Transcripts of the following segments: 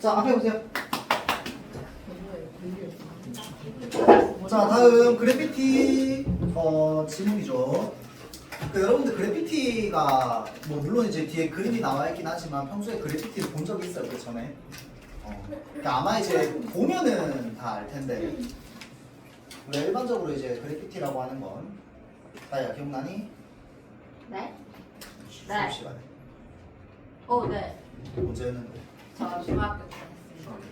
자, 앞에 보세요. 자, 다음 그래피티 지문이죠. 여러분들 그래피티가 뭐 물론 이제 뒤에 그림이 나와 있긴 하지만 평소에 그래피티를 본 적이 있어요, 그 전에. 그러니까 아마 이제 보면은 다 알 텐데. 우리 일반적으로 이제 그래피티라고 하는 건 다야 기억나니? 네? 수업 시간에. 네. 언제 했는데? 저 중학교 때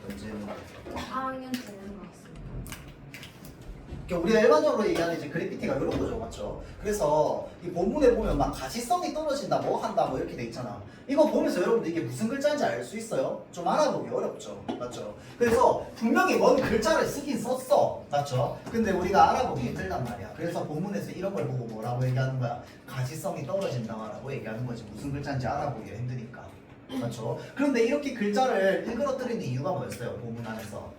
언제 했는데? 4학년 때 했는 것 같습니다. 그러니까 우리가 일반적으로 얘기하는 이제 그래피티가 이런 거죠, 맞죠? 그래서 이 본문에 보면 막 가시성이 떨어진다, 뭐 한다, 뭐 이렇게 돼 있잖아. 이거 보면서 여러분들 이게 무슨 글자인지 알 수 있어요? 좀 알아보기 어렵죠, 맞죠? 그래서 분명히 뭔 글자를 쓰긴 썼어, 맞죠? 근데 우리가 알아보기 힘들단 말이야. 그래서 본문에서 이런 걸 보고 뭐라고 얘기하는 거야? 가시성이 떨어진다라고 얘기하는 거지. 무슨 글자인지 알아보기가 힘드니까, 맞죠? 그런데 이렇게 글자를 일그러뜨리는 이유가 뭐였어요? 본문 안에서.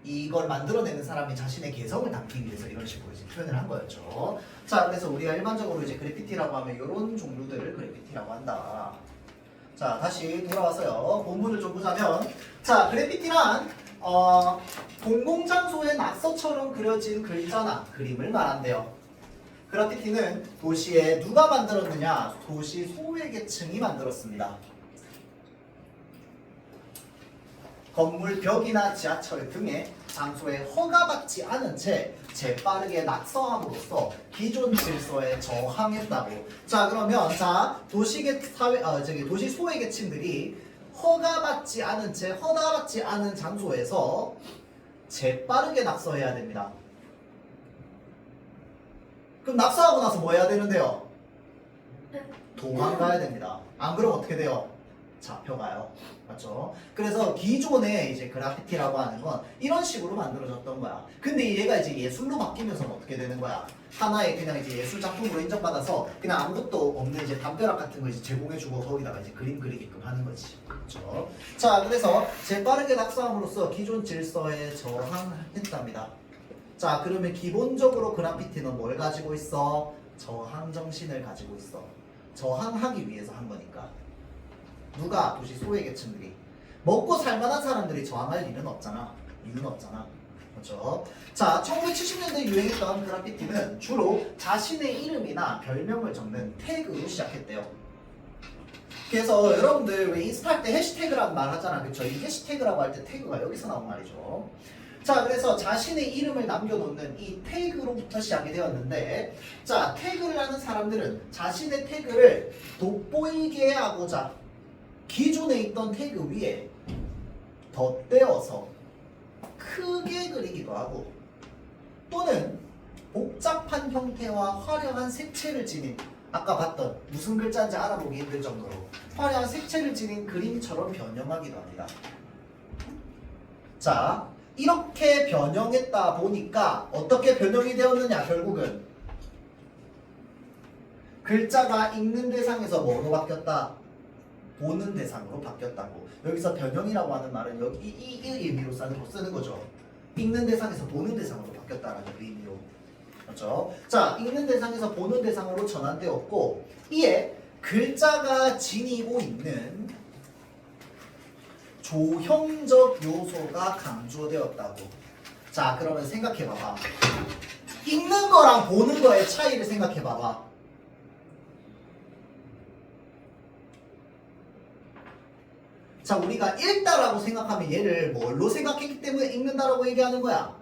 이걸 만들어내는 사람이 자신의 개성을 담기 위해서 이런 식으로 이제 표현을 한 거였죠. 자, 그래서 우리가 일반적으로 이제 그래피티라고 하면 이런 종류들을 그래피티라고 한다. 자, 다시 돌아와서요. 본문을 좀 보자면, 자, 그래피티란 공공장소의 낙서처럼 그려진 글자나 그림을 말한대요. 그래피티는 도시에 누가 만들었느냐? 도시 소외계층이 만들었습니다. 건물 벽이나 지하철 등의 장소에 허가받지 않은 채 재빠르게 낙서함으로써 기존 질서에 저항했다고. 자, 그러면 도시 소외계층들이 허가받지 않은 장소에서 재빠르게 낙서해야 됩니다. 그럼 낙서하고 나서 뭐 해야 되는데요? 도망가야 됩니다. 안 그러면 어떻게 돼요? 잡혀가요. 맞죠? 그래서 기존의 이제 그래피티라고 하는 건 이런 식으로 만들어졌던 거야. 근데 얘가 이제 예술로 바뀌면서는 어떻게 되는 거야? 하나의 그냥 이제 예술 작품으로 인정받아서 그냥 아무것도 없는 이제 담벼락 같은 거 이제 제공해주고 거기다가 이제 그림 그리게끔 하는 거지. 그렇죠? 자, 그래서 재빠르게 낙서함으로써 기존 질서에 저항했답니다. 자, 그러면 기본적으로 그래피티는 뭘 가지고 있어? 저항 정신을 가지고 있어. 저항하기 위해서 한 거니까. 누가? 도시 소외계층들이. 먹고 살만한 사람들이 저항할 일은 없잖아. 이유는 없잖아. 그렇죠? 자, 1970년대 유행했던 그래피티는 주로 자신의 이름이나 별명을 적는 태그로 시작했대요. 그래서 여러분들 왜 인스타 때 해시태그라는 말 하잖아. 그렇죠? 이 해시태그라고 할 때 태그가 여기서 나온 말이죠. 자, 그래서 자신의 이름을 남겨놓는 이 태그로부터 시작이 되었는데, 자, 태그를 하는 사람들은 자신의 태그를 돋보이게 하고자 기존에 있던 태그 위에 덧대어서 크게 그리기도 하고, 또는 복잡한 형태와 화려한 색채를 지닌, 아까 봤던 무슨 글자인지 알아보기 힘들 정도로 화려한 색채를 지닌 그림처럼 변형하기도 합니다. 자, 이렇게 변형했다 보니까 어떻게 변형이 되었느냐? 결국은 글자가 읽는 대상에서 뭐로 바뀌었다? 보는 대상으로 바뀌었다고. 여기서 변형이라고 하는 말은 여기 이 의미로 쓰는 거죠. 읽는 대상에서 보는 대상으로 바뀌었다라는 의미로. 그렇죠? 자, 읽는 대상에서 보는 대상으로 전환되었고, 이에 글자가 지니고 있는 조형적 요소가 강조되었다고. 자, 그러면 생각해봐봐. 읽는 거랑 보는 거의 차이를 생각해봐봐. 자, 우리가 읽다라고 생각하면 얘를 뭘로 생각했기 때문에 읽는다라고 얘기하는 거야?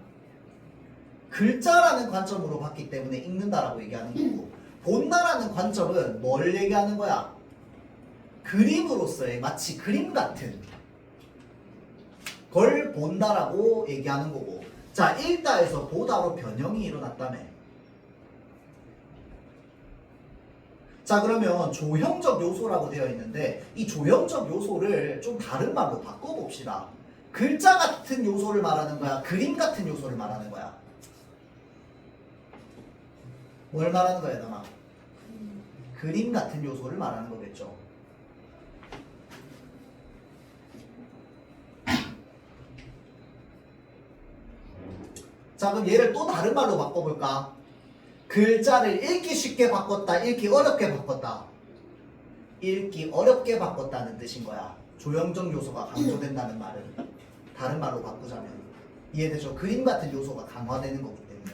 글자라는 관점으로 봤기 때문에 읽는다라고 얘기하는 거고, 본다라는 관점은 뭘 얘기하는 거야? 그림으로서의 마치 그림 같은 걸 본다라고 얘기하는 거고. 자, 읽다에서 보다로 변형이 일어났다며. 자, 그러면 조형적 요소라고 되어 있는데 이 조형적 요소를 좀 다른 말로 바꿔봅시다. 글자 같은 요소를 말하는 거야? 그림 같은 요소를 말하는 거야? 뭘 말하는 거야, 너나? 그림 같은 요소를 말하는 거겠죠. 자, 그럼 얘를 또 다른 말로 바꿔볼까? 글자를 읽기 쉽게 바꿨다, 읽기 어렵게 바꿨다. 읽기 어렵게 바꿨다는 뜻인 거야. 조형적 요소가 강조된다는 말은 다른 말로 바꾸자면 이해되죠? 그림 같은 요소가 강화되는 거기 때문에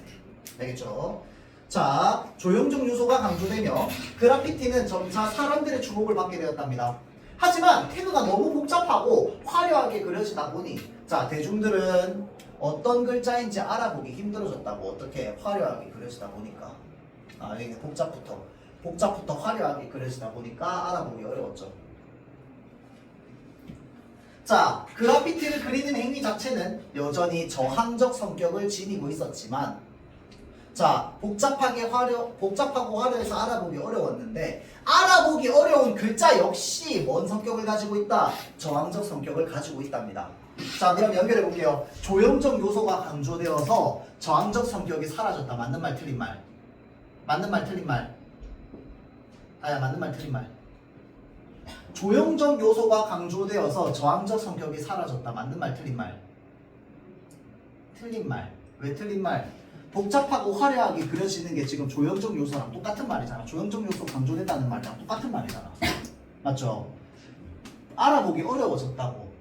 알겠죠? 자, 조형적 요소가 강조되며 그래피티는 점차 사람들의 주목을 받게 되었답니다. 하지만 태그가 너무 복잡하고 화려하게 그려지다 보니 자, 대중들은 어떤 글자인지 알아보기 힘들어졌다고. 어떻게 화려하게 그려지다 보니까 이게 복잡부터 화려하게 그려지다 보니까 알아보기 어려웠죠. 자, 그래피티를 그리는 행위 자체는 여전히 저항적 성격을 지니고 있었지만 자, 복잡하고 화려해서 알아보기 어려웠는데 알아보기 어려운 글자 역시 뭔 성격을 가지고 있다? 저항적 성격을 가지고 있답니다. 자, 그럼 연결해 볼게요. 조형적 요소가 강조되어서 저항적 성격이 사라졌다. 맞는 말 틀린 말? 맞는 말 틀린 말? 맞는 말 틀린 말. 조형적 요소가 강조되어서 저항적 성격이 사라졌다. 맞는 말 틀린 말? 틀린 말. 왜 틀린 말? 복잡하고 화려하게 그려지는 게 지금 조형적 요소랑 똑같은 말이잖아. 조형적 요소 강조된다는 말이랑 똑같은 말이잖아. 맞죠? 알아보기 어려워졌다고.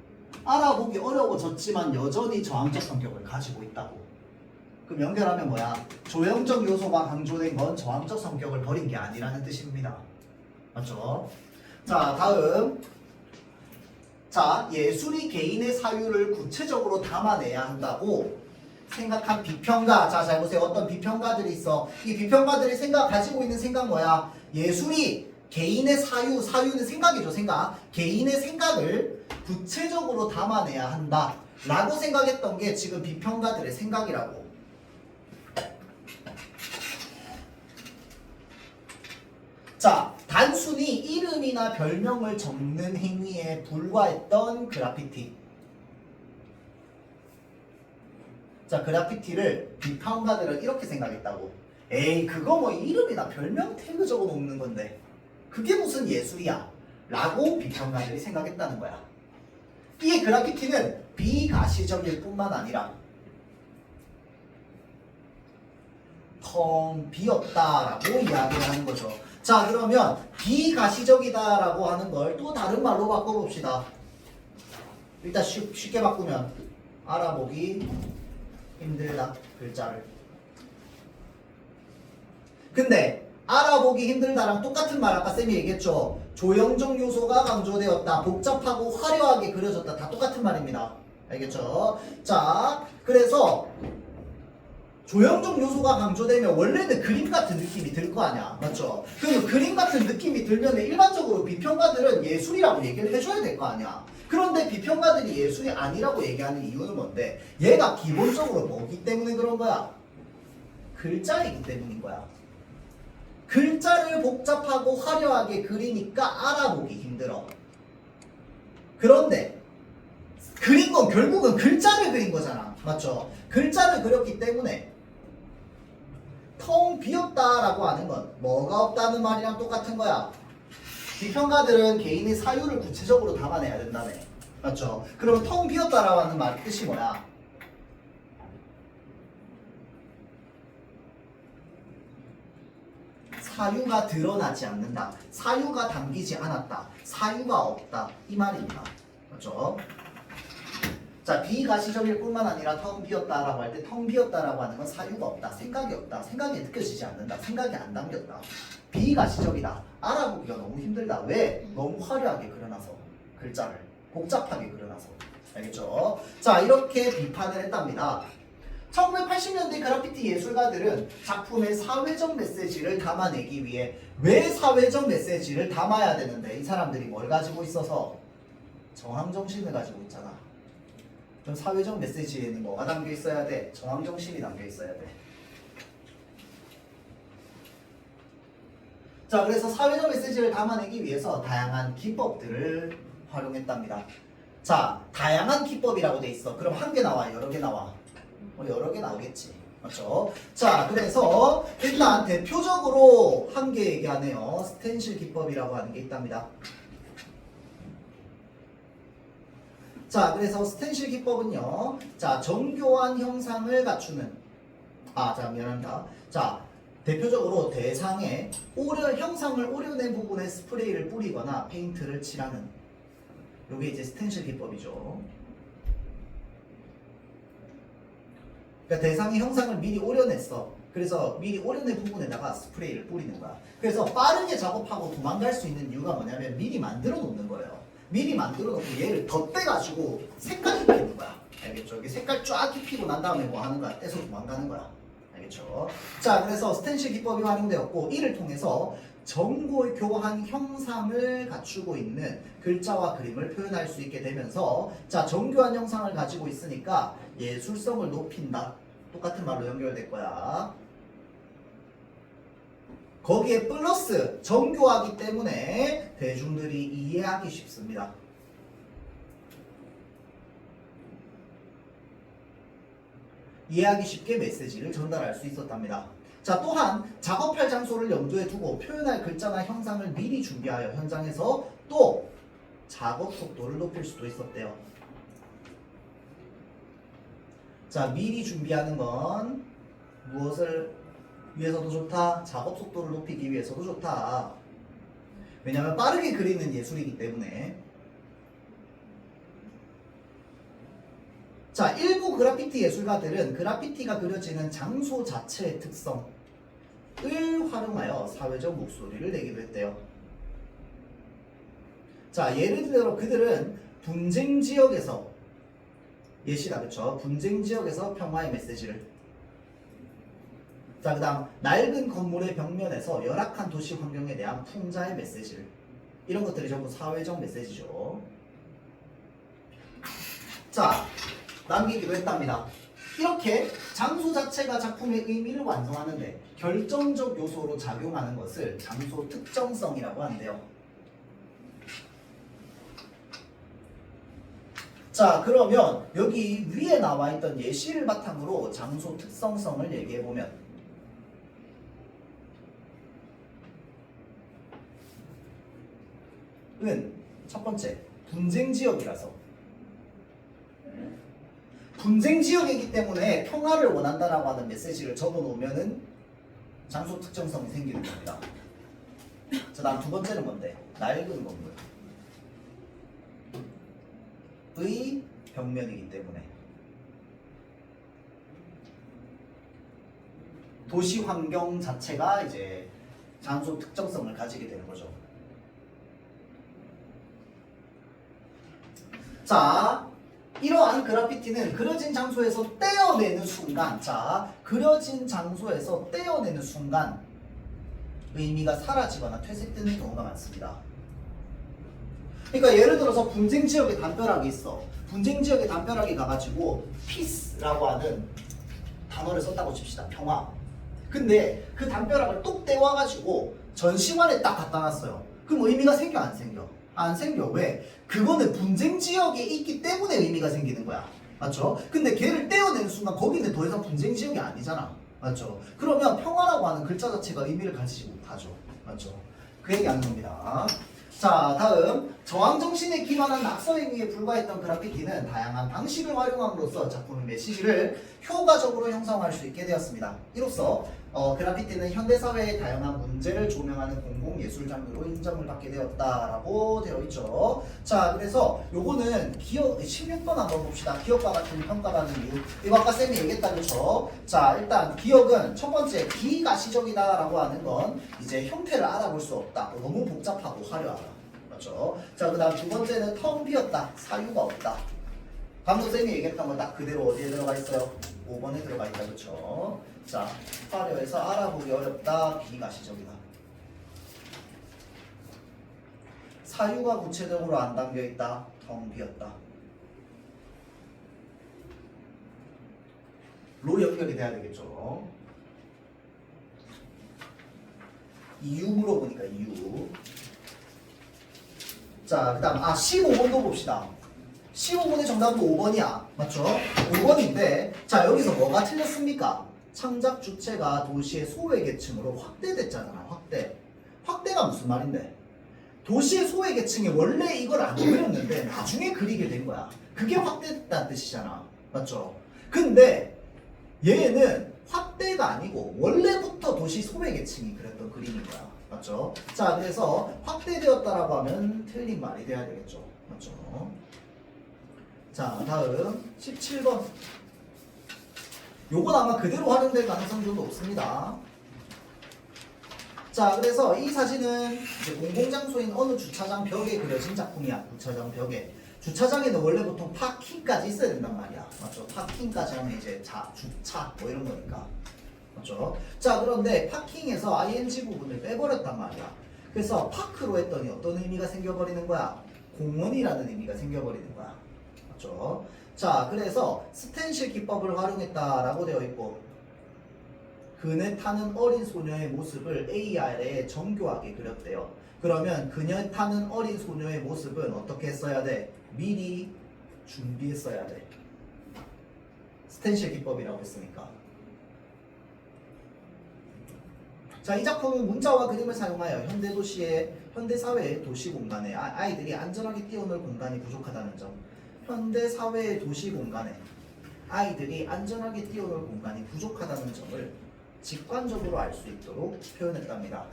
알아보기 어려워졌지만 여전히 저항적 성격을 가지고 있다고. 그럼 연결하면 뭐야? 조형적 요소가 강조된 건 저항적 성격을 버린 게 아니라는 뜻입니다. 맞죠? 자, 다음. 자, 예술이 개인의 사유를 구체적으로 담아내야 한다고 생각한 비평가. 자, 잘 보세요. 어떤 비평가들이 있어. 이 비평가들이 가지고 있는 생각 뭐야? 예술이 개인의 사유는 생각이죠, 생각. 개인의 생각을 구체적으로 담아내야 한다 라고 생각했던 게 지금 비평가들의 생각이라고. 자, 단순히 이름이나 별명을 적는 행위에 불과했던 그래피티. 자, 그래피티를 비평가들은 이렇게 생각했다고. 에이, 그거 뭐 이름이나 별명 태그 적어 놓는 건데 그게 무슨 예술이야 라고 비평가들이 생각했다는 거야. 이 그래피티는 비가시적일 뿐만 아니라 텅 비었다라고 이야기를 하는 거죠. 자, 그러면 비가시적이다라고 하는 걸 또 다른 말로 바꿔봅시다. 일단 쉽게 바꾸면 알아보기 힘들다, 글자를. 근데 알아보기 힘들다랑 똑같은 말 아까 쌤이 얘기했죠. 조형적 요소가 강조되었다, 복잡하고 화려하게 그려졌다, 다 똑같은 말입니다. 알겠죠? 자, 그래서 조형적 요소가 강조되면 원래는 그림 같은 느낌이 들 거 아니야, 맞죠? 그럼 그림 같은 느낌이 들면 일반적으로 비평가들은 예술이라고 얘기를 해줘야 될 거 아니야. 그런데 비평가들이 예술이 아니라고 얘기하는 이유는 뭔데? 얘가 기본적으로 뭐기 때문에 그런 거야? 글자이기 때문인 거야. 글자를 복잡하고 화려하게 그리니까 알아보기 힘들어. 그런데 그린 건 결국은 글자를 그린 거잖아, 맞죠? 글자를 그렸기 때문에 텅 비었다라고 하는 건 뭐가 없다는 말이랑 똑같은 거야. 비평가들은 개인의 사유를 구체적으로 담아내야 된다네, 맞죠? 그러면 텅 비었다라고 하는 말 뜻이 뭐야? 사유가 드러나지 않는다, 사유가 담기지 않았다, 사유가 없다, 이 말입니다. 맞죠? 자, 비가시적일 뿐만 아니라 텅 비었다라고 할 때 텅 비었다라고 하는 건 사유가 없다, 생각이 없다, 생각이 느껴지지 않는다, 생각이 안 담겼다. 비가시적이다, 알아보기가 너무 힘들다. 왜? 너무 화려하게 그려놔서, 글자를 복잡하게 그려놔서. 알겠죠? 자, 이렇게 비판을 했답니다. 1980년대 그래피티 예술가들은 작품의 사회적 메시지를 담아내기 위해 왜 사회적 메시지를 담아야 되는데 이 사람들이 뭘 가지고 있어서? 저항정신을 가지고 있잖아. 그럼 사회적 메시지에는 뭐가 담겨 있어야 돼? 저항정신이 담겨 있어야 돼. 자, 그래서 사회적 메시지를 담아내기 위해서 다양한 기법들을 활용했답니다. 자, 다양한 기법이라고 돼 있어. 그럼 한 개 나와, 여러 개 나와? 여러 개 나오겠지, 맞죠? 자, 그래서 일단 대표적으로 한 개 얘기하네요. 스텐실 기법이라고 하는 게 있답니다. 자, 그래서 스텐실 기법은요, 자, 정교한 형상을 갖추는, 미안합니다. 자, 대표적으로 대상에 형상을 오려낸 부분에 스프레이를 뿌리거나 페인트를 칠하는, 요게 이제 스텐실 기법이죠. 그러니까 대상의 형상을 미리 오려냈어. 그래서 미리 오려낸 부분에다가 스프레이를 뿌리는 거야. 그래서 빠르게 작업하고 도망갈 수 있는 이유가 뭐냐면 미리 만들어 놓는 거예요. 미리 만들어 놓고 얘를 덧대가지고 색깔 입히는 거야. 알겠죠? 이게 색깔 쫙 입히고 난 다음에 뭐 하는 거야? 떼서 도망가는 거야. 알겠죠? 자, 그래서 스텐실 기법이 활용되었고 이를 통해서 정교한 형상을 갖추고 있는 글자와 그림을 표현할 수 있게 되면서 자, 정교한 형상을 가지고 있으니까 예술성을 높인다. 똑같은 말로 연결될 거야. 거기에 플러스 정교하기 때문에 대중들이 이해하기 쉽습니다. 이해하기 쉽게 메시지를 전달할 수 있었답니다. 자, 또한 작업할 장소를 염두에 두고 표현할 글자나 형상을 미리 준비하여 현장에서 또 작업 속도를 높일 수도 있었대요. 자, 미리 준비하는 건 무엇을 위해서도 좋다? 작업 속도를 높이기 위해서도 좋다. 왜냐하면 빠르게 그리는 예술이기 때문에. 자, 일부 그래피티 예술가들은 그래피티가 그려지는 장소 자체의 특성을 활용하여 사회적 목소리를 내기도 했대요. 자, 예를 들어 그들은 분쟁 지역에서 예시다, 그쵸? 분쟁 지역에서 평화의 메시지를. 자, 그 다음 낡은 건물의 벽면에서 열악한 도시 환경에 대한 풍자의 메시지를. 이런 것들이 전부 사회적 메시지죠. 자, 남기기도 했답니다. 이렇게 장소 자체가 작품의 의미를 완성하는데 결정적 요소로 작용하는 것을 장소 특정성이라고 하는데요. 자, 그러면 여기 위에 나와 있던 예시를 바탕으로 장소 특성성을 얘기해 보면 첫 번째, 분쟁 지역이라서 분쟁 지역이기 때문에 평화를 원한다라고 하는 메시지를 적어 놓으면은 장소 특정성이 생기는 겁니다. 자, 다음 두 번째는 뭔데? 낡은 건물의 벽면이기 때문에 도시 환경 자체가 이제 장소 특정성을 가지게 되는 거죠. 자, 이러한 그래피티는 그려진 장소에서 떼어내는 순간, 자, 그려진 장소에서 떼어내는 순간 의미가 사라지거나 퇴색되는 경우가 많습니다. 그러니까 예를 들어서 분쟁 지역에 담벼락이 있어. 분쟁 지역에 담벼락이 가가지고 peace라고 하는 단어를 썼다고 칩시다. 평화. 근데 그 담벼락을 뚝 떼와가지고 전시관에 딱 갖다 놨어요. 그럼 의미가 생겨 안 생겨? 안 생겨. 왜? 그거는 분쟁 지역에 있기 때문에 의미가 생기는 거야. 맞죠? 근데 걔를 떼어내는 순간 거기는 더 이상 분쟁 지역이 아니잖아. 맞죠? 그러면 평화라고 하는 글자 자체가 의미를 가지지 못하죠. 맞죠? 그 얘기하는 겁니다. 자, 다음 저항정신에 기반한 낙서 행위에 불과했던 그래피티는 다양한 방식을 활용함으로써 작품의 메시지를 효과적으로 형성할 수 있게 되었습니다. 이로써 그래피티는 현대사회의 다양한 문제를 조명하는 공공예술 장르로 인정을 받게 되었다라고 되어 있죠. 자, 그래서 요거는 기억 16번 한번 봅시다. 기억과 같은 평가받는 이유. 이거 아까 쌤이 얘기했다, 그렇죠? 자, 일단 기억은 첫 번째 비가시적이다라고 하는 건 이제 형태를 알아볼 수 없다. 너무 복잡하고 화려하다. 맞죠? 자, 그 다음 두 번째는 텅 비었다. 사유가 없다. 방금 쌤이 얘기했던 건 딱 그대로 어디에 들어가 있어요? 5번에 들어가 있다, 그렇죠? 자, 화려해서 알아보기 어렵다. 비가시적이다. 사유가 구체적으로 안 담겨 있다. 텅 비었다. 로 연결이 돼야 되겠죠. 이유 물어보니까 이유. 자, 그 다음 15번도 봅시다. 15번의 정답은 5번이야. 맞죠? 5번인데 자, 여기서 뭐가 틀렸습니까? 창작 주체가 도시의 소외계층으로 확대됐잖아. 확대가 무슨 말인데? 도시의 소외계층이 원래 이걸 안 그렸는데 나중에 그리게 된 거야. 그게 확대됐다는 뜻이잖아. 맞죠? 근데 얘는 확대가 아니고 원래부터 도시 소외계층이 그렸던 그림인 거야. 맞죠? 자, 그래서 확대되었다라고 하면 틀린 말이 돼야 되겠죠. 맞죠? 자, 다음 17번. 요건 아마 그대로 활용될 가능성이 좀 높습니다. 자, 그래서 이 사진은 이제 공공장소인 어느 주차장 벽에 그려진 작품이야. 주차장 벽에. 주차장에는 원래 보통 파킹까지 있어야 된단 말이야. 맞죠? 파킹까지 하면 이제 주차 뭐 이런 거니까. 맞죠? 자, 그런데 파킹에서 ing 부분을 빼버렸단 말이야. 그래서 파크로 했더니 어떤 의미가 생겨버리는 거야? 공원이라는 의미가 생겨버리는 거야. 맞죠? 자, 그래서 스텐실 기법을 활용했다라고 되어 있고, 그네 타는 어린 소녀의 모습을 AR에 정교하게 그렸대요. 그러면 그녀 타는 어린 소녀의 모습은 어떻게 써야 돼? 미리 준비했어야 돼. 스텐실 기법이라고 했으니까. 자, 이 작품은 문자와 그림을 사용하여 현대사회의 도시공간에 아이들이 안전하게 뛰어놀 공간이 부족하다는 점. 현대사회의 도시공간에 아이들이 안전하게 뛰어놀 공간이 부족하다는 점을 직관적으로 알 수 있도록 표현했답니다.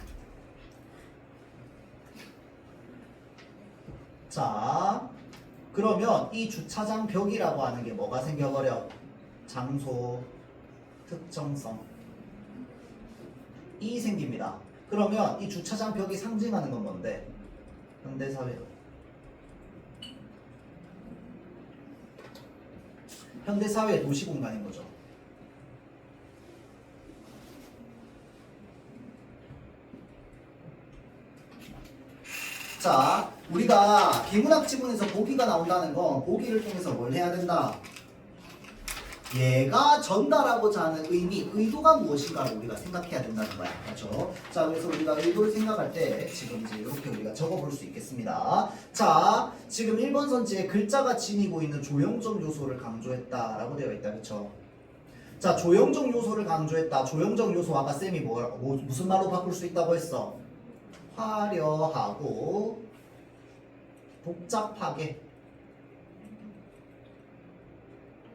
자, 그러면 이 주차장 벽이라고 하는 게 뭐가 생겨버려? 장소, 특정성. 이 생깁니다. 그러면 이 주차장 벽이 상징하는 건 뭔데? 현대사회. 현대사회의 도시공간인 거죠. 자, 우리가 비문학 지문에서 보기가 나온다는 건 보기를 통해서 뭘 해야 된다? 얘가 전달하고자 하는 의미, 의도가 무엇인가를 우리가 생각해야 된다는 거야. 맞죠? 자, 그래서 우리가 의도를 생각할 때 지금 이제 이렇게 우리가 적어볼 수 있겠습니다. 자, 지금 1번 선지에 글자가 지니고 있는 조형적 요소를 강조했다라고 되어 있다. 그쵸? 자, 조형적 요소를 강조했다. 조형적 요소 아까 쌤이 무슨 말로 바꿀 수 있다고 했어? 화려하고 복잡하게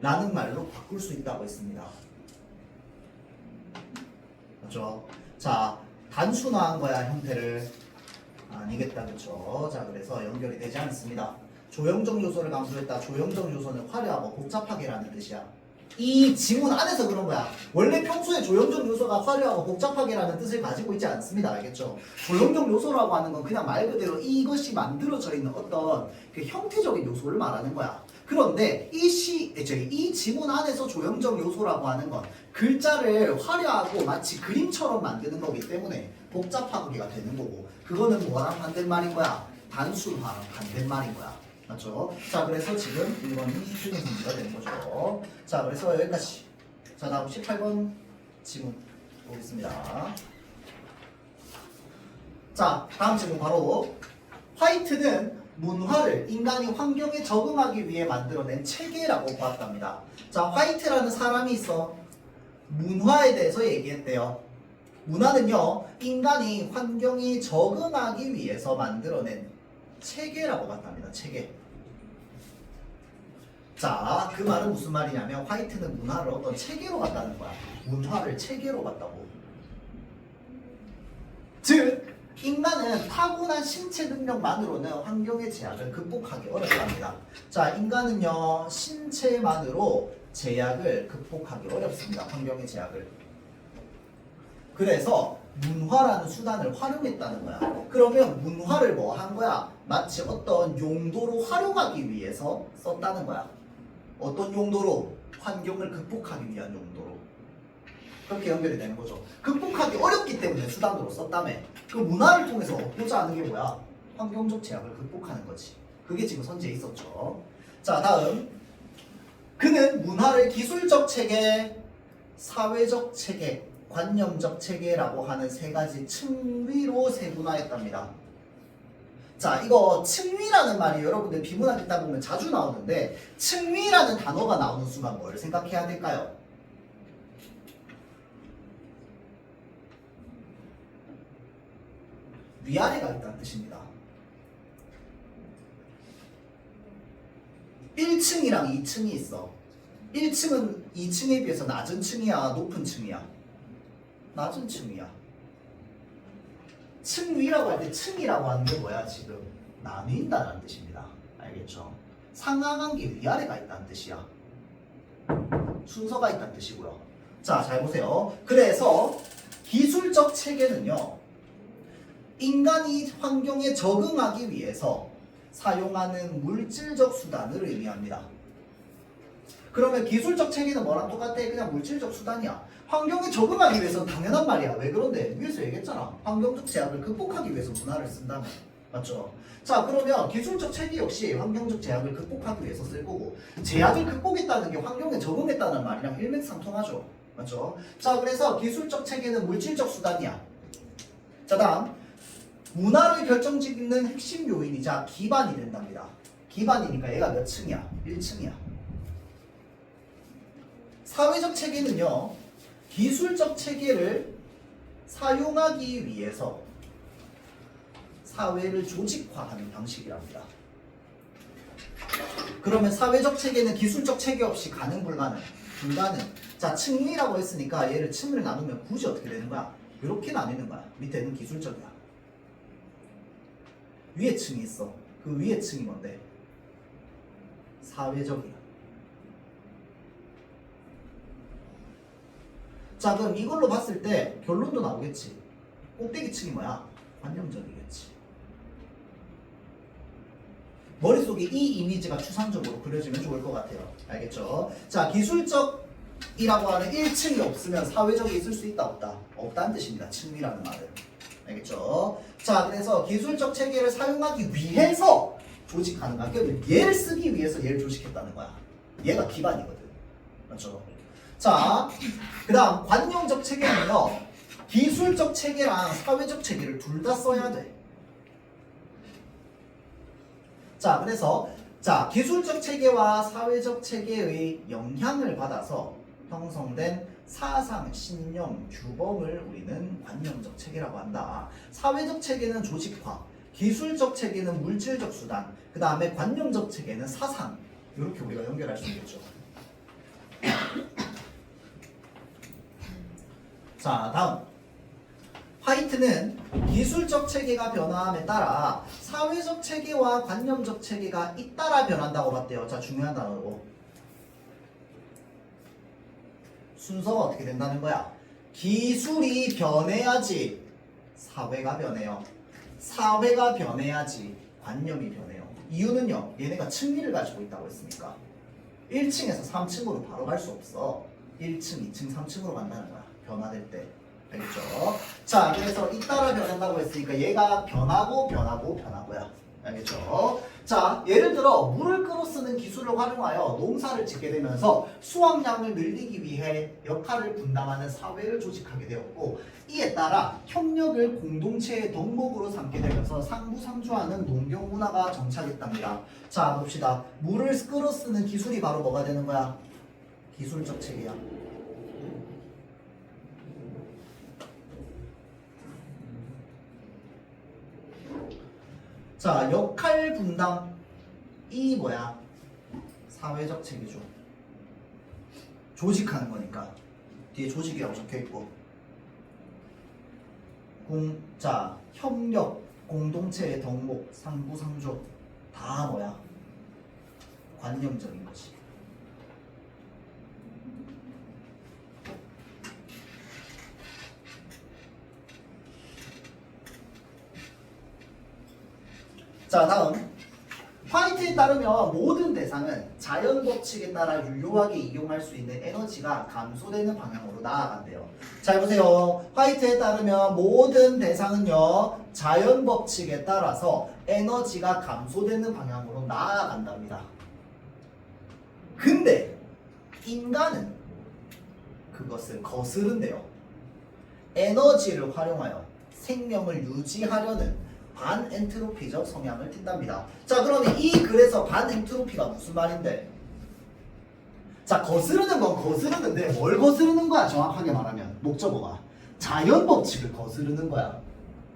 라는 말로 바꿀 수 있다고 했습니다. 맞죠? 자, 단순화한 거야, 형태를. 아니겠다, 그쵸? 자, 그래서 연결이 되지 않습니다. 조형적 요소를 강조했다. 조형적 요소는 화려하고 복잡하게라는 뜻이야. 이 지문 안에서 그런 거야. 원래 평소에 조형적 요소가 화려하고 복잡하게라는 뜻을 가지고 있지 않습니다. 알겠죠? 조형적 요소라고 하는 건 그냥 말 그대로 이것이 만들어져 있는 어떤 그 형태적인 요소를 말하는 거야. 그런데 이 지문 안에서 조형적 요소라고 하는 건 글자를 화려하고 마치 그림처럼 만드는 거기 때문에 복잡하게가 되는 거고, 그거는 뭐랑 반대말인 거야? 단순화랑 반대말인 거야. 맞죠? 자, 그래서 지금 1번이 틀린 문제가 되는 거죠. 자, 그래서 여기까지. 자, 다음 18번 지문 보겠습니다. 자, 다음 질문 바로 화이트는 문화를 인간이 환경에 적응하기 위해 만들어낸 체계라고 보았답니다. 자, 화이트라는 사람이 있어. 문화에 대해서 얘기했대요. 문화는요, 인간이 환경에 적응하기 위해서 만들어낸 체계라고 봤답니다. 체계. 자, 그 말은 무슨 말이냐면 화이트는 문화를 어떤 체계로 봤다는 거야. 문화를 체계로 봤다고. 즉, 인간은 타고난 신체 능력만으로는 환경의 제약을 극복하기 어렵답니다. 자, 인간은요, 신체만으로 제약을 극복하기 어렵습니다. 환경의 제약을. 그래서 문화라는 수단을 활용했다는 거야. 그러면 문화를 뭐 한 거야? 마치 어떤 용도로 활용하기 위해서 썼다는 거야. 어떤 용도로? 환경을 극복하기 위한 용도로. 그렇게 연결이 되는 거죠. 극복하기 어렵기 때문에 수단으로 썼다며. 그 문화를 통해서 얻고자 하는 게 뭐야? 환경적 제약을 극복하는 거지. 그게 지금 선지에 있었죠. 자, 다음. 그는 문화를 기술적 체계, 사회적 체계, 관념적 체계라고 하는 세 가지 층위로 세분화했답니다. 자, 이거 층위라는 말이 여러분들 비문학 읽다 보면 자주 나오는데, 층위라는 단어가 나오는 순간 뭘 생각해야 될까요? 위아래가 있다는 뜻입니다. 1층이랑 2층이 있어. 1층은 2층에 비해서 낮은 층이야, 높은 층이야? 낮은 층이야. 층위라고 할 때 층이라고 하는 게 뭐야? 지금 나뉜다는 뜻입니다. 알겠죠? 알겠죠? 상하관계 위아래가 있다는 뜻이야. 순서가 있다는 뜻이고요. 자, 잘 보세요. 그래서 기술적 체계는요, 인간이 환경에 적응하기 위해서 사용하는 물질적 수단을 의미합니다. 그러면 기술적 체계는 뭐랑 똑같아? 그냥 물질적 수단이야. 환경에 적응하기 위해서는 당연한 말이야. 왜 그런데? 위에서 얘기했잖아. 환경적 제약을 극복하기 위해서 문화를 쓴다면. 맞죠? 자, 그러면 기술적 체계 역시 환경적 제약을 극복하기 위해서 쓸 거고, 제약을 극복했다는 게 환경에 적응했다는 말이랑 일맥상통하죠. 맞죠? 자, 그래서 기술적 체계는 물질적 수단이야. 자, 다음 문화를 결정짓는 핵심 요인이자 기반이 된답니다. 기반이니까 얘가 몇 층이야? 1층이야. 사회적 체계는요, 기술적 체계를 사용하기 위해서 사회를 조직화하는 방식이랍니다. 그러면 사회적 체계는 기술적 체계 없이 가능 불가능? 불가능. 자, 층위라고 했으니까 얘를 층을 나누면 굳이 어떻게 되는 거야? 이렇게 나뉘는 거야. 밑에는 기술적이야. 위에 층이 있어. 그 위에 층이 뭔데? 사회적이야. 자, 그럼 이걸로 봤을 때 결론도 나오겠지. 꼭대기 층이 뭐야? 관념적이겠지. 머릿속에 이 이미지가 추상적으로 그려지면 좋을 것 같아요. 알겠죠? 자, 기술적이라고 하는 1층이 없으면 사회적이 있을 수 있다 없다? 없다는 뜻입니다. 층위라는 말은. 알겠죠? 자, 그래서 기술적 체계를 사용하기 위해서 조직하는 거야. 그러니까 얘를 쓰기 위해서 얘를 조직했다는 거야. 얘가 기반이거든. 맞죠? 자, 그 다음 관용적 체계는요, 기술적 체계랑 사회적 체계를 둘 다 써야 돼. 자, 그래서 자, 기술적 체계와 사회적 체계의 영향을 받아서 형성된 사상, 신념, 규범을 우리는 관념적 체계라고 한다. 사회적 체계는 조직화, 기술적 체계는 물질적 수단, 그 다음에 관념적 체계는 사상. 이렇게 우리가 연결할 수 있겠죠. 자, 다음. 화이트는 기술적 체계가 변화함에 따라 사회적 체계와 관념적 체계가 잇따라 변한다고 봤대요. 자, 중요한 단어고. 순서가 어떻게 된다는 거야? 기술이 변해야지 사회가 변해요. 사회가 변해야지 관념이 변해요. 이유는요, 얘네가 층위를 가지고 있다고 했으니까 1층에서 3층으로 바로 갈 수 없어. 1층, 2층, 3층으로 간다는 거야. 변화될 때. 알겠죠? 자, 그래서 잇따라 변한다고 했으니까 얘가 변하고야. 알겠죠? 자, 예를 들어 물을 끌어 쓰는 기술을 활용하여 농사를 짓게 되면서 수확량을 늘리기 위해 역할을 분담하는 사회를 조직하게 되었고, 이에 따라 협력을 공동체의 덕목으로 삼게 되면서 상부상조하는 농경 문화가 정착했답니다. 자, 봅시다. 물을 끌어 쓰는 기술이 바로 뭐가 되는 거야? 기술적 체계야. 자, 역할 분담. 이 뭐야? 사회적 체계죠. 조직하는 거니까. 뒤에 조직이라고 적혀있고. 자, 협력, 공동체의 덕목, 상부상조. 다 뭐야? 관념적인 거지. 자, 다음. 화이트에 따르면 모든 대상은 자연 법칙에 따라 유효하게 이용할 수 있는 에너지가 감소되는 방향으로 나아간대요. 잘 보세요. 화이트에 따르면 모든 대상은요, 자연 법칙에 따라서 에너지가 감소되는 방향으로 나아간답니다. 근데 인간은 그것을 거스른대요. 에너지를 활용하여 생명을 유지하려는 반엔트로피적 성향을 띈답니다. 자, 그러면 이 글에서 반엔트로피가 무슨 말인데? 자, 거스르는 건 거스르는데 뭘 거스르는 거야? 정확하게 말하면 목적어가 자연 법칙을 거스르는 거야.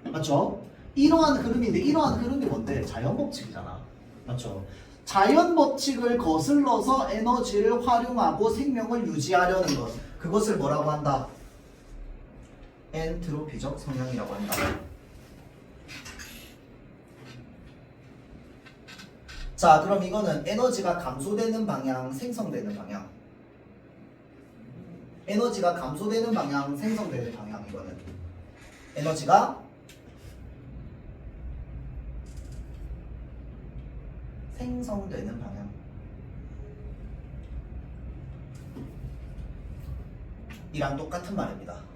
맞죠? 이러한 흐름인데, 이러한 흐름이 뭔데? 자연 법칙이잖아. 맞죠? 자연 법칙을 거슬러서 에너지를 활용하고 생명을 유지하려는 것, 그것을 뭐라고 한다? 엔트로피적 성향이라고 한다. 자, 그럼 이거는 에너지가 감소되는 방향, 생성되는 방향. 에너지가 감소되는 방향, 생성되는 방향. 이거는 에너지가 생성되는 방향. 이랑 똑같은 말입니다.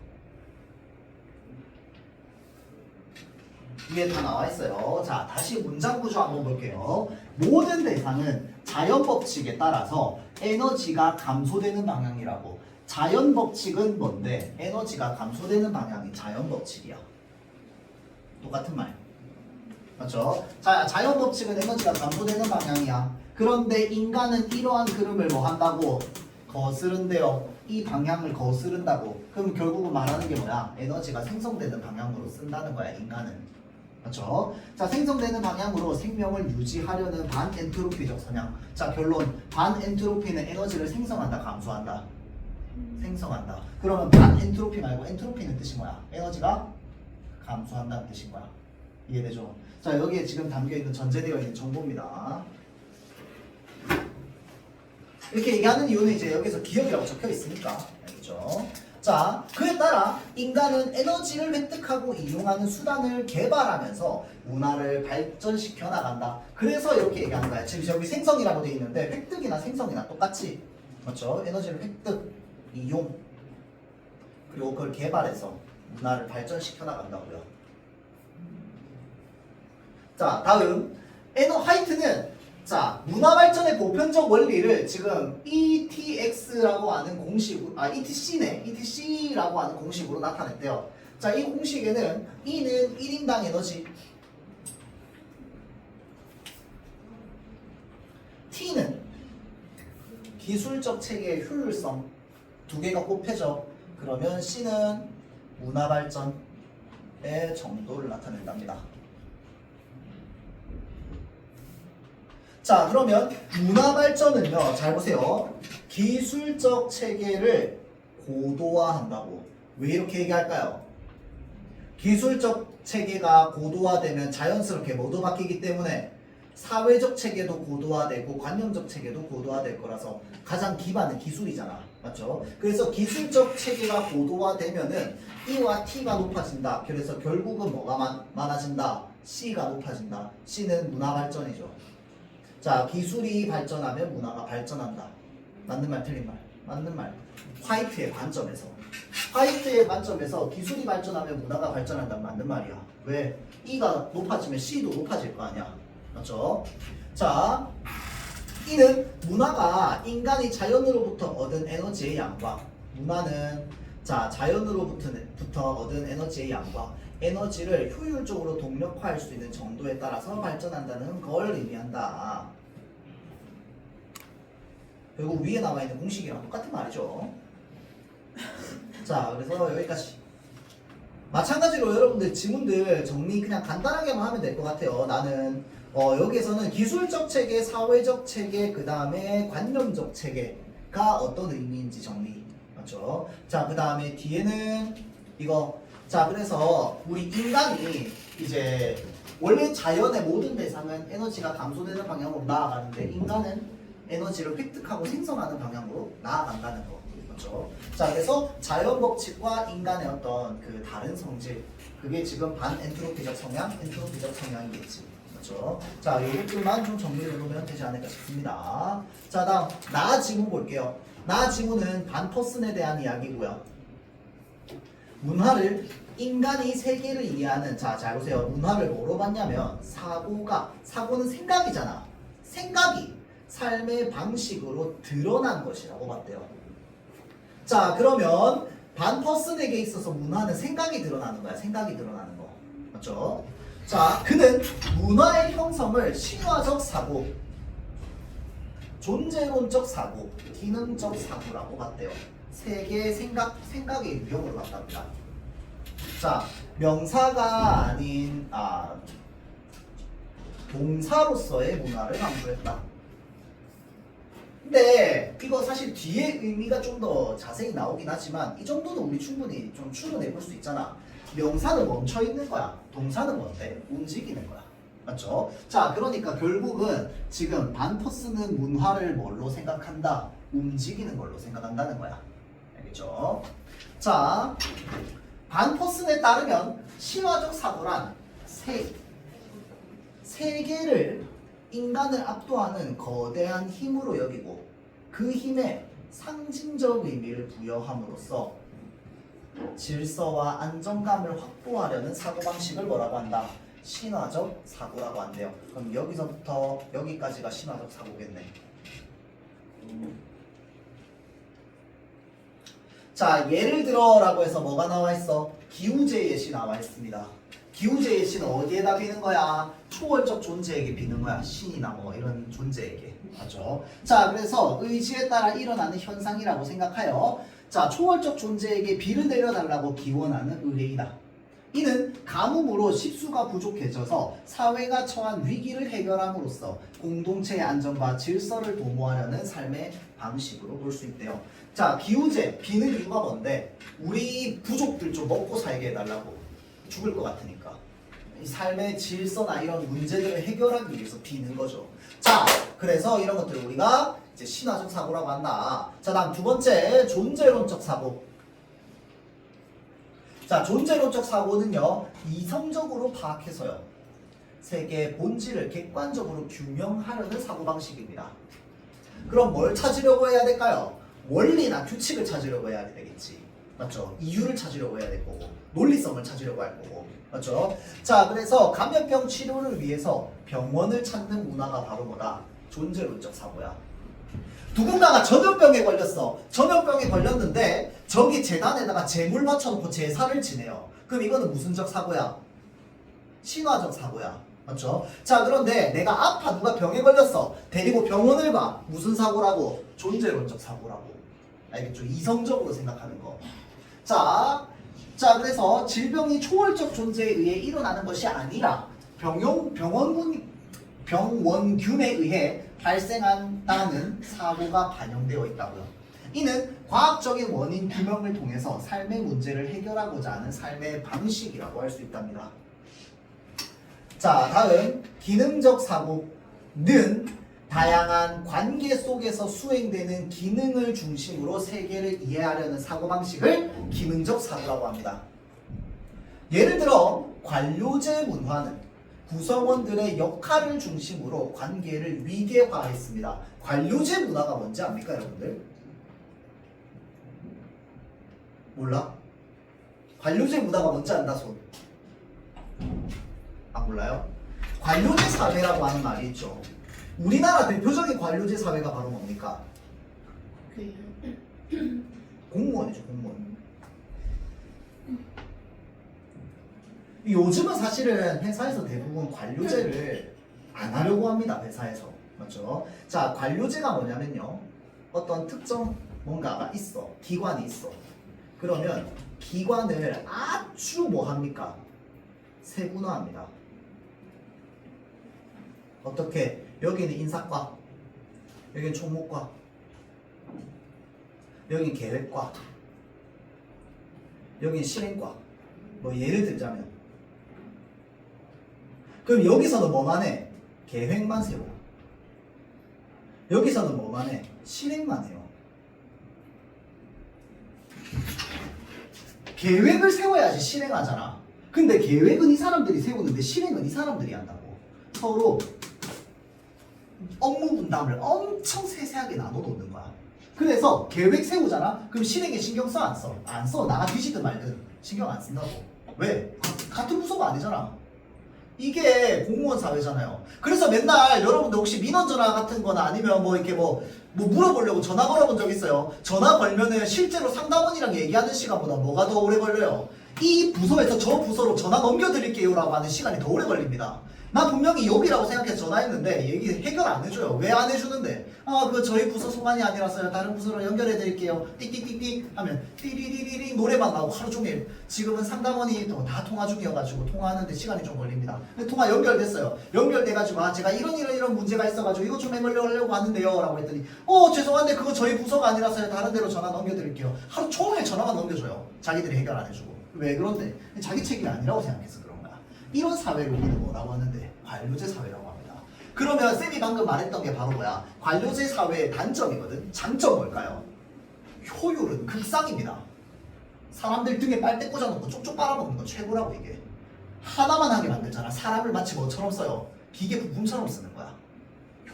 위에 다 나와 있어요. 자, 다시 문장 구조 한번 볼게요. 모든 대상은 자연 법칙에 따라서 에너지가 감소되는 방향이라고. 자연 법칙은 뭔데? 에너지가 감소되는 방향이 자연 법칙이야. 똑같은 말. 맞죠? 자, 자연 법칙은 에너지가 감소되는 방향이야. 그런데 인간은 이러한 흐름을 뭐 한다고? 거스른대요. 이 방향을 거스른다고. 그럼 결국은 말하는 게 뭐야? 에너지가 생성되는 방향으로 쓴다는 거야, 인간은. 맞죠? 자, 생성되는 방향으로 생명을 유지하려는 반엔트로피적 성향. 자, 결론. 반엔트로피는 에너지를 생성한다, 감소한다? 생성한다. 그러면 반엔트로피 말고 엔트로피는 뜻이 뭐야? 에너지가 감소한다는 뜻인 거야. 이해되죠? 자, 여기에 지금 담겨있는 전제되어 있는 정보입니다. 이렇게 얘기하는 이유는 이제 여기서 기억이라고 적혀 있으니까. 알겠죠? 자, 그에 따라 인간은 에너지를 획득하고 이용하는 수단을 개발하면서 문화를 발전시켜 나간다. 그래서 이렇게 얘기하는 거야. 지금 여기 생성이라고 되어 있는데 획득이나 생성이나 똑같이. 맞죠? 에너지를 획득, 이용, 그리고 그걸 개발해서 문화를 발전시켜 나간다고요. 자, 다음 하이트는 자, 문화 발전의 보편적 원리를 지금 ETX라고 하는 공식으로, ETC네, ETC라고 하는 공식으로 나타냈대요. 자, 이 공식에는 E는 1인당 에너지, T는 기술적 체계의 효율성, 두 개가 곱해져. 그러면 C는 문화 발전의 정도를 나타낸답니다. 자, 그러면 문화 발전은요, 잘 보세요. 기술적 체계를 고도화한다고. 왜 이렇게 얘기할까요? 기술적 체계가 고도화되면 자연스럽게 뭐도 바뀌기 때문에 사회적 체계도 고도화되고 관념적 체계도 고도화될 거라서 가장 기반은 기술이잖아. 맞죠? 그래서 기술적 체계가 고도화되면은 E와 T가 높아진다. 그래서 결국은 뭐가 많아진다? C가 높아진다. C는 문화 발전이죠. 자, 기술이 발전하면 문화가 발전한다. 맞는 말, 틀린 말? 맞는 말. 화이트의 관점에서. 화이트의 관점에서 기술이 발전하면 문화가 발전한다는 맞는 말이야. 왜? E가 높아지면 C도 높아질 거 아니야. 맞죠? 자, E는 문화가 인간이 자연으로부터 얻은 에너지의 양과 문화는 자, 자연으로부터 얻은 에너지의 양과 에너지를 효율적으로 동력화할 수 있는 정도에 따라서 발전한다는 걸 의미한다. 결국 위에 나와 있는 공식이랑 똑같은 말이죠. 자, 그래서 여기까지. 마찬가지로 여러분들 지문들 정리 그냥 간단하게만 하면 될 것 같아요. 나는 여기에서는 기술적 체계, 사회적 체계, 그 다음에 관념적 체계가 어떤 의미인지 정리. 맞죠? 자, 그 다음에 뒤에는 이거. 자, 그래서 우리 인간이 이제 원래 자연의 모든 대상은 에너지가 감소되는 방향으로 나아가는데 인간은 에너지를 획득하고 생성하는 방향으로 나아간다는 거. 그렇죠? 자, 그래서 자연 법칙과 인간의 어떤 그 다른 성질, 그게 지금 반엔트로피적 성향, 엔트로피적 성향이겠지. 그렇죠? 자, 요것들만 좀 정리를 해보면 되지 않을까 싶습니다. 자, 다음 나 지문 볼게요. 나 지문은 반퍼슨에 대한 이야기고요. 문화를 인간이 세계를 이해하는, 자, 잘 보세요. 문화를 뭐로 봤냐면 사고는 생각이잖아. 생각이 삶의 방식으로 드러난 것이라고 봤대요. 자, 그러면 반퍼슨에게 있어서 문화는 생각이 드러나는 거야. 생각이 드러나는 거. 맞죠? 자, 그는 문화의 형성을 신화적 사고, 존재론적 사고, 기능적 사고라고 봤대요. 세 개의 생각의 유형으로 봤답니다. 자, 명사가 아닌 동사로서의 문화를 강조했다. 근데 이거 사실 뒤에 의미가 좀 더 자세히 나오긴 하지만 이 정도는 우리 충분히 좀 추론해 볼 수 있잖아. 명사는 멈춰 있는 거야. 동사는 뭔데? 움직이는 거야. 맞죠? 자, 그러니까 결국은 지금 반포스는 문화를 뭘로 생각한다? 움직이는 걸로 생각한다는 거야. 알겠죠? 자, 반포슨에 따르면 신화적 사고란 세계를 인간을 압도하는 거대한 힘으로 여기고 그 힘에 상징적 의미를 부여함으로써 질서와 안정감을 확보하려는 사고방식을 뭐라고 한다? 신화적 사고라고 한대요. 그럼 여기서부터 여기까지가 신화적 사고겠네. 자, 예를 들어라고 해서 뭐가 나와 있어? 기우제 예시 나와 있습니다. 기우제 예시는 어디에다 비는 거야? 초월적 존재에게 비는 거야. 신이나 뭐 이런 존재에게. 맞죠? 자, 그래서 의지에 따라 일어나는 현상이라고 생각하여 자, 초월적 존재에게 비를 내려달라고 기원하는 의뢰이다. 이는 가뭄으로 식수가 부족해져서 사회가 처한 위기를 해결함으로써 공동체의 안전과 질서를 도모하려는 삶의 방식으로 볼 수 있대요. 자, 기우제, 비는 이유가 뭔데? 우리 부족들 좀 먹고 살게 해달라고. 죽을 것 같으니까. 이 삶의 질서나 이런 문제들을 해결하기 위해서 비는 거죠. 자, 그래서 이런 것들 우리가 이제 신화적 사고라고 한다. 자, 다음 두 번째, 존재론적 사고. 자, 존재론적 사고는요, 이성적으로 파악해서요, 세계의 본질을 객관적으로 규명하려는 사고방식입니다. 그럼 뭘 찾으려고 해야 될까요? 원리나 규칙을 찾으려고 해야 되겠지. 맞죠? 이유를 찾으려고 해야 될 거고, 논리성을 찾으려고 할 거고. 맞죠? 자, 그래서 감염병 치료를 위해서 병원을 찾는 문화가 바로 뭐다? 존재론적 사고야. 누군가가 전염병에 걸렸어. 전염병에 걸렸는데 저기 재단에다가 재물 맞춰놓고 제사를 지내요. 그럼 이거는 무슨적 사고야? 신화적 사고야. 맞죠? 자, 그런데 내가 아파, 누가 병에 걸렸어. 데리고 병원을 가. 무슨 사고라고? 존재론적 사고라고. 알겠죠? 이성적으로 생각하는 거. 자, 그래서 질병이 초월적 존재에 의해 일어나는 것이 아니라 병원균에 의해 발생한다는 사고가 반영되어 있다고요. 이는 과학적인 원인 규명을 통해서 삶의 문제를 해결하고자 하는 삶의 방식이라고 할 수 있답니다. 자, 다음 기능적 사고는 다양한 관계 속에서 수행되는 기능을 중심으로 세계를 이해하려는 사고방식을 기능적 사고라고 합니다. 예를 들어 관료제 문화는 구성원들의 역할을 중심으로 관계를 위계화했습니다. 관료제 문화가 뭔지 압니까, 여러분들? 몰라? 관료제 문화가 뭔지 안다, 손. 안 몰라요? 관료제 사회라고 하는 말이 있죠. 우리나라 대표적인 관료제 사회가 바로 뭡니까? 공무원이죠, 공무원. 요즘은 사실은 회사에서 대부분 관료제를 안 하려고 합니다. 회사에서. 맞죠? 자, 관료제가 뭐냐면요, 어떤 특정 뭔가가 있어. 기관이 있어. 그러면 기관을 아주 뭐 합니까? 세분화합니다. 어떻게? 여기는 인사과, 여기는 총무과, 여기는 계획과, 여기는 실행과. 뭐 예를 들자면, 그럼 여기서는 뭐만 해? 계획만 세워. 여기서는 뭐만 해? 실행만 해요. 계획을 세워야지 실행하잖아. 근데 계획은 이 사람들이 세우는데 실행은 이 사람들이 한다고. 서로 업무 분담을 엄청 세세하게 나눠 놓는 거야. 그래서 계획 세우잖아? 그럼 실행에 신경 써? 안 써? 안 써. 나가 뒤지든 말든 신경 안 쓴다고. 왜? 같은 부서가 아니잖아. 이게 공무원 사회잖아요. 그래서 맨날 여러분들 혹시 민원 전화 같은 거나 아니면 뭐 이렇게 뭐 물어보려고 전화 걸어본 적 있어요? 전화 걸면은 실제로 상담원이랑 얘기하는 시간보다 뭐가 더 오래 걸려요? 이 부서에서 저 부서로 전화 넘겨드릴게요 라고 하는 시간이 더 오래 걸립니다. 나 분명히 여기라고 생각해서 전화했는데 얘기 해결 안 해줘요. 왜 안 해주는데? 아, 그거 저희 부서 소관이 아니라서요. 다른 부서로 연결해 드릴게요. 띡띡띡띡 하면 띠리리리리 노래만 나오고 하루 종일. 지금은 상담원이 또 다 통화 중이어가지고 통화하는데 시간이 좀 걸립니다. 근데 통화 연결됐어요. 연결돼가지고 아, 제가 이런 문제가 있어가지고 이거 좀 해결하려고 하는데요 라고 했더니 죄송한데 그거 저희 부서가 아니라서요. 다른 데로 전화 넘겨드릴게요. 하루 종일 전화만 넘겨줘요. 자기들이 해결 안 해주고. 왜 그런데? 자기 책임이 아니라고 생각해서 그런 거야. 이런 사회를 우리는 뭐라고 하는데 관료제 사회라고 합니다. 그러면 쌤이 방금 말했던 게 바로 뭐야? 관료제 사회의 단점이거든. 장점 뭘까요? 효율은 극상입니다. 사람들 등에 빨대 꽂아놓고 쪽쪽 빨아먹는 건 최고라고 이게. 하나만 하게 만들잖아. 사람을 마치 뭐처럼 써요? 기계 부품처럼 쓰는 거야.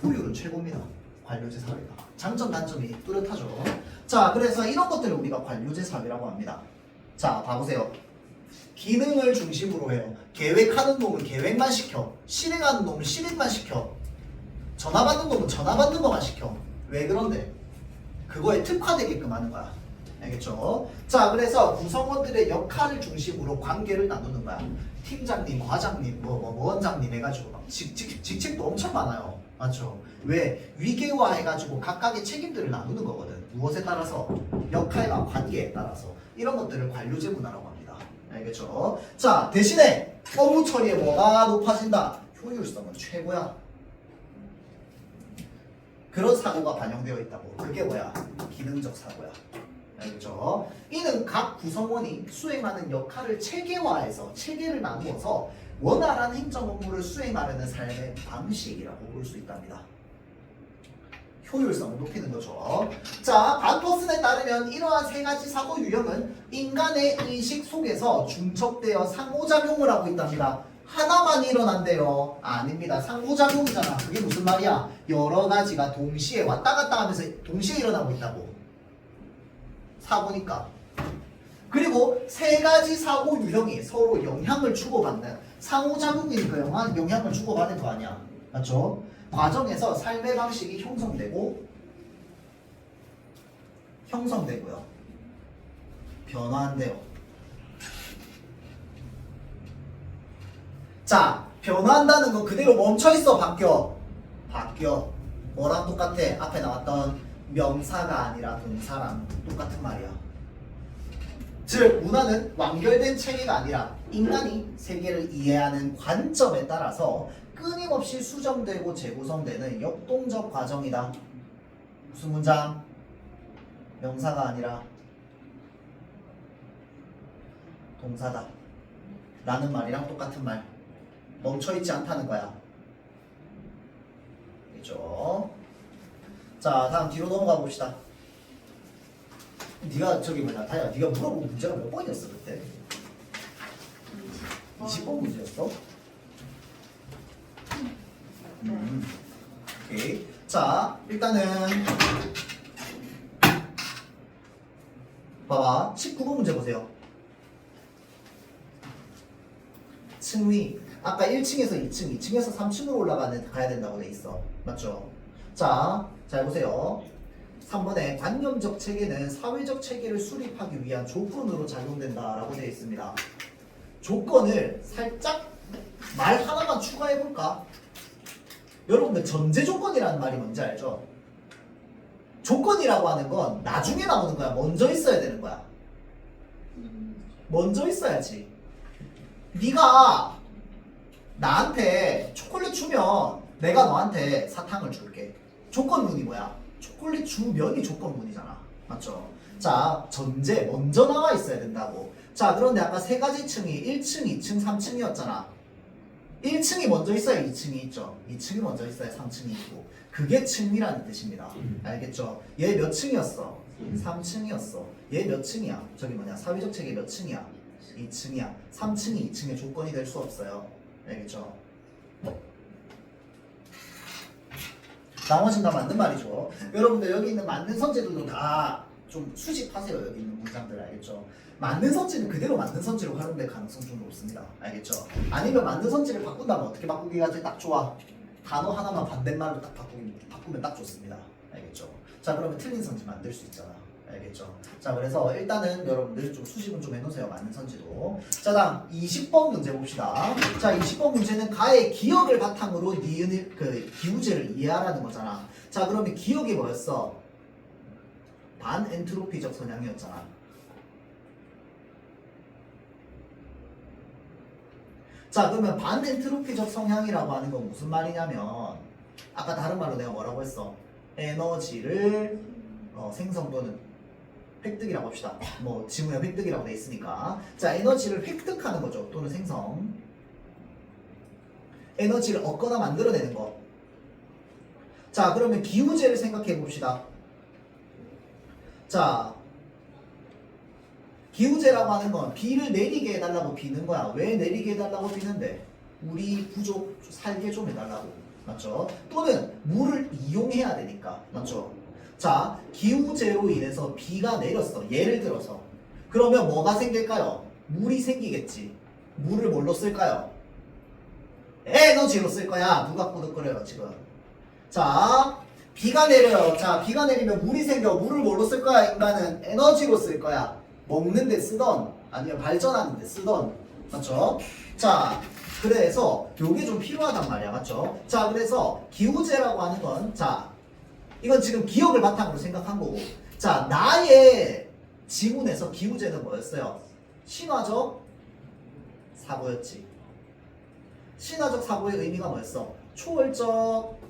효율은 최고입니다. 관료제 사회가. 장점 단점이 뚜렷하죠. 자, 그래서 이런 것들을 우리가 관료제 사회라고 합니다. 자, 봐보세요. 기능을 중심으로 해요. 계획하는 놈은 계획만 시켜. 실행하는 놈은 실행만 시켜. 전화 받는 놈은 전화 받는 것만 시켜. 왜 그런데? 그거에 특화되게끔 하는 거야. 알겠죠? 자, 그래서 구성원들의 역할을 중심으로 관계를 나누는 거야. 팀장님, 과장님, 원장님 해가지고 막 직책도 엄청 많아요. 맞죠? 왜? 위계화 해가지고 각각의 책임들을 나누는 거거든. 무엇에 따라서? 역할과 관계에 따라서. 이런 것들을 관료제 문화라고 합니다. 알겠죠? 자, 대신에 업무 처리에 뭐가 높아진다? 효율성은 최고야. 그런 사고가 반영되어 있다고. 그게 뭐야? 기능적 사고야. 알겠죠? 이는 각 구성원이 수행하는 역할을 체계화해서 체계를 나누어서 원활한 행정 업무를 수행하려는 삶의 방식이라고 볼 수 있답니다. 효율성을 높이는 거죠. 자, 반퍼슨에 따르면 이러한 세 가지 사고 유형은 인간의 의식 속에서 중첩되어 상호작용을 하고 있답니다. 하나만 일어난대요. 아닙니다. 상호작용이잖아. 그게 무슨 말이야? 여러 가지가 동시에 왔다 갔다 하면서 동시에 일어나고 있다고. 사고니까. 그리고 세 가지 사고 유형이 서로 영향을 주고받는 상호작용이니까 영향을 주고받는 거 아니야. 맞죠? 과정에서 삶의 방식이 형성되고요. 변화한대요. 자, 변화한다는 건 그대로 멈춰있어, 바뀌어. 뭐랑 똑같아? 앞에 나왔던 명사가 아니라 동사랑 똑같은 말이야. 즉, 문화는 완결된 체계가 아니라 인간이 세계를 이해하는 관점에 따라서 끊임없이 수정되고 재구성되는 역동적 과정이다. 무슨 문장? 명사가 아니라 동사다. 라는 말이랑 똑같은 말. 멈춰있지 않다는 거야. 알겠죠? 자, 다음 뒤로 넘어가 봅시다. 네가 저기 뭐냐, 다야, 네가 물어본 문제가 몇 번이었어 그때? 20번 문제였어? 오케이. 자, 일단은 봐봐. 19번 문제 보세요. 층위. 아까 1층에서 2층, 2층에서 3층으로 가야 된다고 돼 있어. 맞죠? 자, 잘 보세요. 3번에 관념적 체계는 사회적 체계를 수립하기 위한 조건으로 작용된다라고 되어 있습니다. 조건을 살짝 말 하나만 추가해 볼까? 여러분들 전제 조건이라는 말이 뭔지 알죠? 조건이라고 하는 건 나중에 나오는 거야. 먼저 있어야 되는 거야. 먼저 있어야지. 네가 나한테 초콜릿 주면 내가 너한테 사탕을 줄게. 조건문이 뭐야? 초콜릿 주면이 조건문이잖아. 맞죠? 자, 전제 먼저 나와 있어야 된다고. 자, 그런데 아까 세 가지 층이 1층, 2층, 3층이었잖아. 1층이 먼저 있어야 2층이 있죠. 2층이 먼저 있어야 3층이 있고. 그게 층이라는 뜻입니다. 알겠죠? 얘 몇 층이었어? 3층이었어. 얘 몇 층이야? 저기 뭐냐? 사회적 체계 몇 층이야? 2층이야. 3층이 2층의 조건이 될 수 없어요. 알겠죠? 나머지는 다 맞는 말이죠. 여러분들 여기 있는 맞는 선지들도 다 좀 수집하세요. 여기 있는 문장들. 알겠죠? 맞는 선지는 그대로 맞는 선지로 활용될 가능성 좀 높습니다. 알겠죠? 아니면 맞는 선지를 바꾼다면 어떻게 바꾸기가 딱 좋아? 단어 하나만 반대말로 딱 바꾸면 딱 좋습니다. 알겠죠? 자, 그러면 틀린 선지 만들 수 있잖아. 알겠죠? 자, 그래서 일단은 여러분들 좀 수집은 좀 해놓으세요. 맞는 선지도. 자, 다음 20번 문제 봅시다. 자, 20번 문제는 가의 기억을 바탕으로 니은 기우제를 이해하라는 거잖아. 자, 그러면 기억이 뭐였어? 반엔트로피적 성향이었잖아. 자, 그러면 반엔트로피적 성향이라고 하는 건 무슨 말이냐면 아까 다른 말로 내가 뭐라고 했어? 에너지를 생성 또는 획득이라고 합시다. 뭐 지문에 획득이라고 돼 있으니까. 자, 에너지를 획득하는 거죠. 또는 생성. 에너지를 얻거나 만들어내는 거. 자, 그러면 기우제를 생각해 봅시다. 자, 기우제라고 하는 건 B를 내리게 해달라고 비는 거야. 왜 내리게 해달라고 비는데? 우리 부족 살게 좀 해달라고. 맞죠? 또는 물을 이용해야 되니까. 맞죠? 자, 기우제로 인해서 B가 내렸어. 예를 들어서. 그러면 뭐가 생길까요? 물이 생기겠지. 물을 뭘로 쓸까요? 에너지로 쓸 거야. 누가 꾸덕거려요 지금. 자, 비가 내려요. 자, 비가 내리면 물이 생겨. 물을 뭘로 쓸 거야? 인간은 에너지로 쓸 거야. 먹는 데 쓰던 아니면 발전하는 데 쓰던. 맞죠? 자, 그래서 요게 좀 필요하단 말이야. 맞죠? 자, 그래서 기우제라고 하는 건, 자, 이건 지금 기억을 바탕으로 생각한 거고, 자, 나의 지문에서 기우제는 뭐였어요? 신화적 사고였지. 신화적 사고의 의미가 뭐였어? 초월적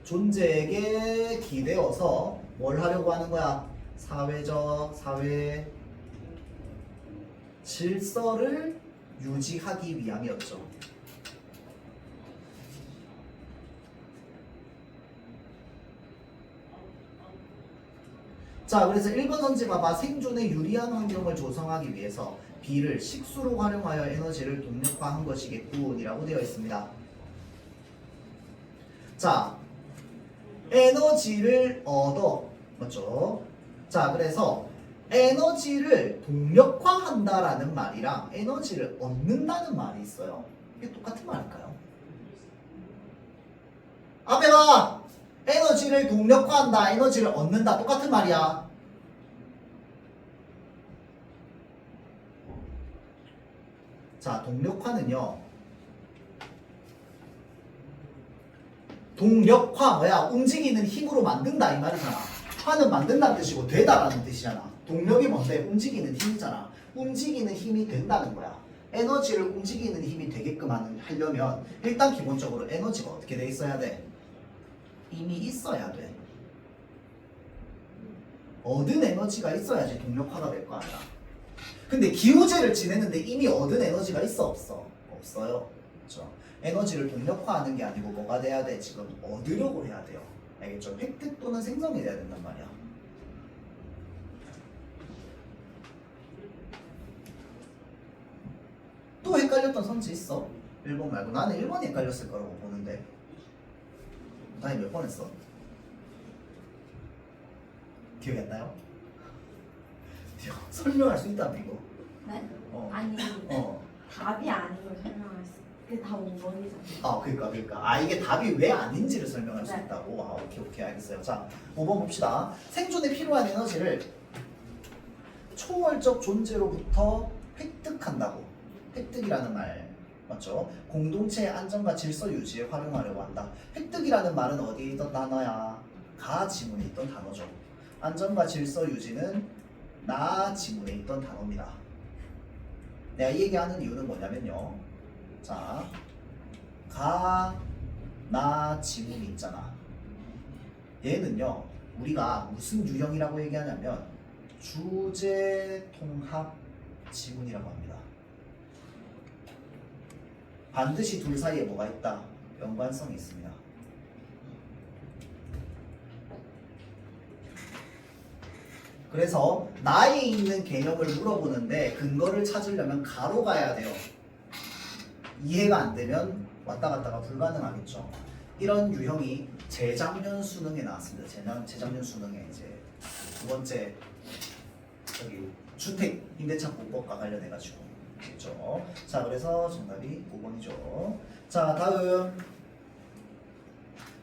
존재에게 기대어서 뭘 하려고 하는 거야? 사회 질서를 유지하기 위함이었죠. 자, 그래서 1번 선지 봐봐. 생존에 유리한 환경을 조성하기 위해서 B를 식수로 활용하여 에너지를 동력화한 것이겠군 이라고 되어 있습니다. 자, 에너지를 얻어. 맞죠? 자, 그래서 에너지를 동력화한다라는 말이랑 에너지를 얻는다는 말이 있어요. 이게 똑같은 말일까요? 앞에 봐! 에너지를 동력화한다, 에너지를 얻는다, 똑같은 말이야. 자, 동력화는요, 동력화 뭐야? 움직이는 힘으로 만든다 이 말이잖아. 화는 만든다는 뜻이고 되다라는 뜻이잖아. 동력이 뭔데? 움직이는 힘이잖아. 움직이는 힘이 된다는 거야. 에너지를 움직이는 힘이 되게끔 하려면 일단 기본적으로 에너지가 어떻게 돼 있어야 돼? 이미 있어야 돼. 얻은 에너지가 있어야지 동력화가 될 거 아니야. 근데 기우제를 지내는데 이미 얻은 에너지가 있어 없어? 없어요. 그렇죠? 에너지를 동력화하는 게 아니고 뭐가 돼야 돼? 지금 얻으려고 해야 돼요. 알겠죠? 획득 또는 생성해야 된단 말이야. 또 헷갈렸던 선지 있어? 1번 말고. 나는 1번이 헷갈렸을 거라고 보는데. 나이 몇 번 했어? 기억이 안 나요? 설명할 수 있다며 이거. 네? 어. 아니 어. 답이 아닌 걸 설명했어. 그게 다 5번이잖아. 아, 그러니까. 아, 이게 답이 왜 아닌지를 설명할 수 네. 있다고? 아, 오케이, 알겠어요. 자, 5번 봅시다. 생존에 필요한 에너지를 초월적 존재로부터 획득한다고. 획득이라는 말 맞죠? 공동체의 안정과 질서 유지에 활용하려고 한다. 획득이라는 말은 어디에 있던 단어야? 가 지문에 있던 단어죠. 안정과 질서 유지는 나 지문에 있던 단어입니다. 내가 이 얘기하는 이유는 뭐냐면요. 자, 가, 나 지문이 있잖아. 얘는요, 우리가 무슨 유형이라고 얘기하냐면 주제 통합 지문이라고 합니다. 반드시 둘 사이에 뭐가 있다? 연관성이 있습니다. 그래서 나에 있는 개념을 물어보는데 근거를 찾으려면 가로 가야 돼요. 이해가 안 되면 왔다 갔다가 불가능하겠죠. 이런 유형이 재작년 수능에 나왔습니다. 재작년 수능에 이제 두 번째 저기 주택 임대차보법과 관련해가지고 그렇죠. 자, 그래서 정답이 5번이죠. 자, 다음.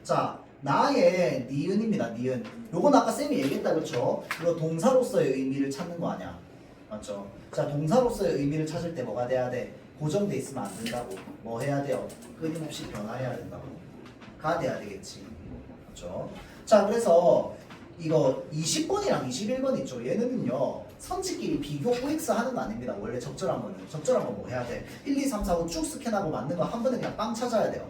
자, 나의 니은입니다. 니은. 요건 아까 쌤이 얘기했다, 그렇죠? 이거 동사로서의 의미를 찾는 거 아니야? 맞죠? 자, 동사로서의 의미를 찾을 때 뭐가 돼야 돼? 고정돼 있으면 안 된다고. 뭐 해야 돼요? 끊임없이 변화해야 된다고. 가 돼야 되겠지. 그렇죠? 자, 그래서 이거 20번이랑 21번 있죠? 얘는요, 선지끼리 비교 OX 하는 거 아닙니다. 원래 적절한 거는. 적절한 건 뭐 해야 돼? 1, 2, 3, 4, 5 쭉 스캔하고 맞는 거 한 번에 그냥 빵 찾아야 돼요.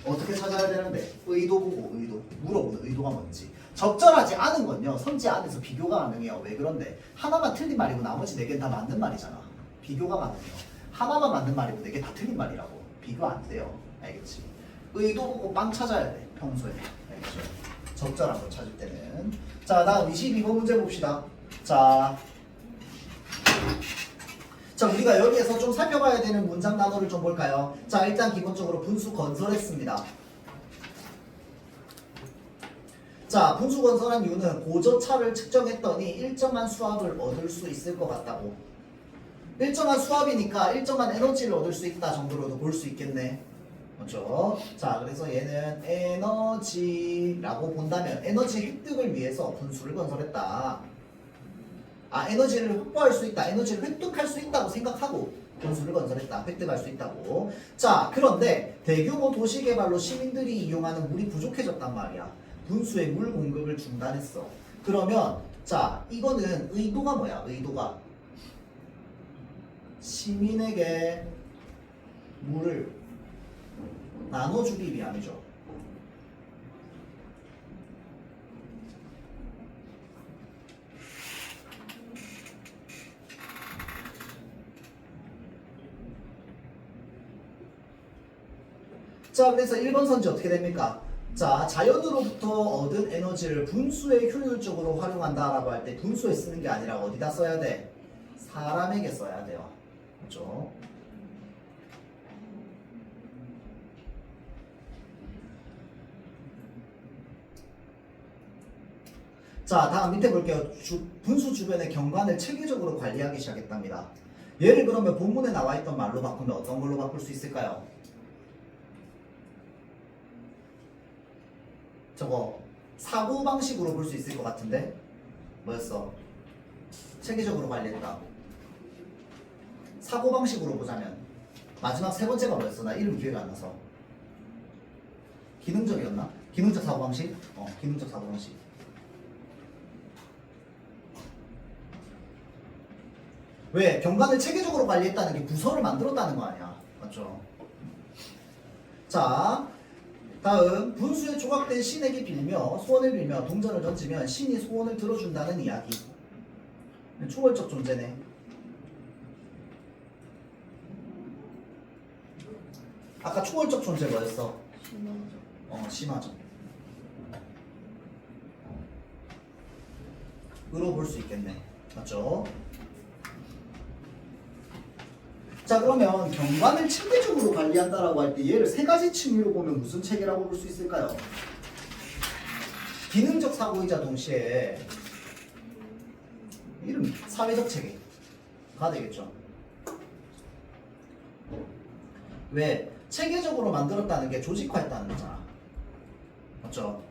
어떻게 찾아야 되는데? 의도 보고 의도. 물어보는 의도가 뭔지. 적절하지 않은 건요, 선지 안에서 비교가 가능해요. 왜 그런데? 하나만 틀린 말이고 나머지 4개는 다 맞는 말이잖아. 비교가 가능해요. 하나만 맞는 말이고 4개 다 틀린 말이라고. 비교 안 돼요. 알겠지? 의도 보고 빵 찾아야 돼. 평소에. 알겠죠? 적절한 걸 찾을 때는. 자, 다음 22번 문제 봅시다. 자, 우리가 여기에서 좀 살펴봐야 되는 문장 단어를 좀 볼까요? 자, 일단 기본적으로 분수 건설했습니다. 자, 분수 건설한 이유는 고저차를 측정했더니 일정한 수압을 얻을 수 있을 것 같다고. 일정한 수압이니까 일정한 에너지를 얻을 수 있다 정도로도 볼 수 있겠네. 그렇죠? 자, 그래서 얘는 에너지라고 본다면 에너지 획득을 위해서 분수를 건설했다. 아, 에너지를 확보할 수 있다. 에너지를 획득할 수 있다고 생각하고 분수를 건설했다. 획득할 수 있다고. 자, 그런데 대규모 도시 개발로 시민들이 이용하는 물이 부족해졌단 말이야. 분수의 물 공급을 중단했어. 그러면 자, 이거는 의도가 뭐야? 의도가 시민에게 물을 나눠주기 위함이죠. 자, 그래서 1번 선지 어떻게 됩니까? 자, 자연으로부터 얻은 에너지를 분수에 효율적으로 활용한다라고 할 때 분수에 쓰는 게 아니라 어디다 써야 돼? 사람에게 써야 돼요. 그렇죠? 자, 다음 밑에 볼게요. 분수 주변의 경관을 체계적으로 관리하기 시작했답니다. 얘를 그러면 본문에 나와 있던 말로 바꾸면 어떤 걸로 바꿀 수 있을까요? 저거 사고방식으로 볼 수 있을 것 같은데 뭐였어? 체계적으로 관리했다. 사고방식으로 보자면 마지막 세 번째가 뭐였어? 나 이름 기회가 안 나서. 기능적이었나? 기능적 사고방식? 기능적 사고방식. 왜? 경관을 체계적으로 관리했다는 게 부서를 만들었다는 거 아니야. 맞죠? 자, 다음 분수에 조각된 신에게 빌며 소원을 빌며 동전을 던지면 신이 소원을 들어준다는 이야기. 초월적 존재네. 아까 초월적 존재 뭐였어? 심화적. 으로 볼 수 있겠네. 맞죠? 자, 그러면 경관을 체계적으로 관리한다라고 할 때 얘를 세 가지 층위로 보면 무슨 체계라고 볼 수 있을까요? 기능적 사고이자 동시에 이름 사회적 체계가 되겠죠. 왜? 체계적으로 만들었다는 게 조직화했다는 거잖아. 맞죠?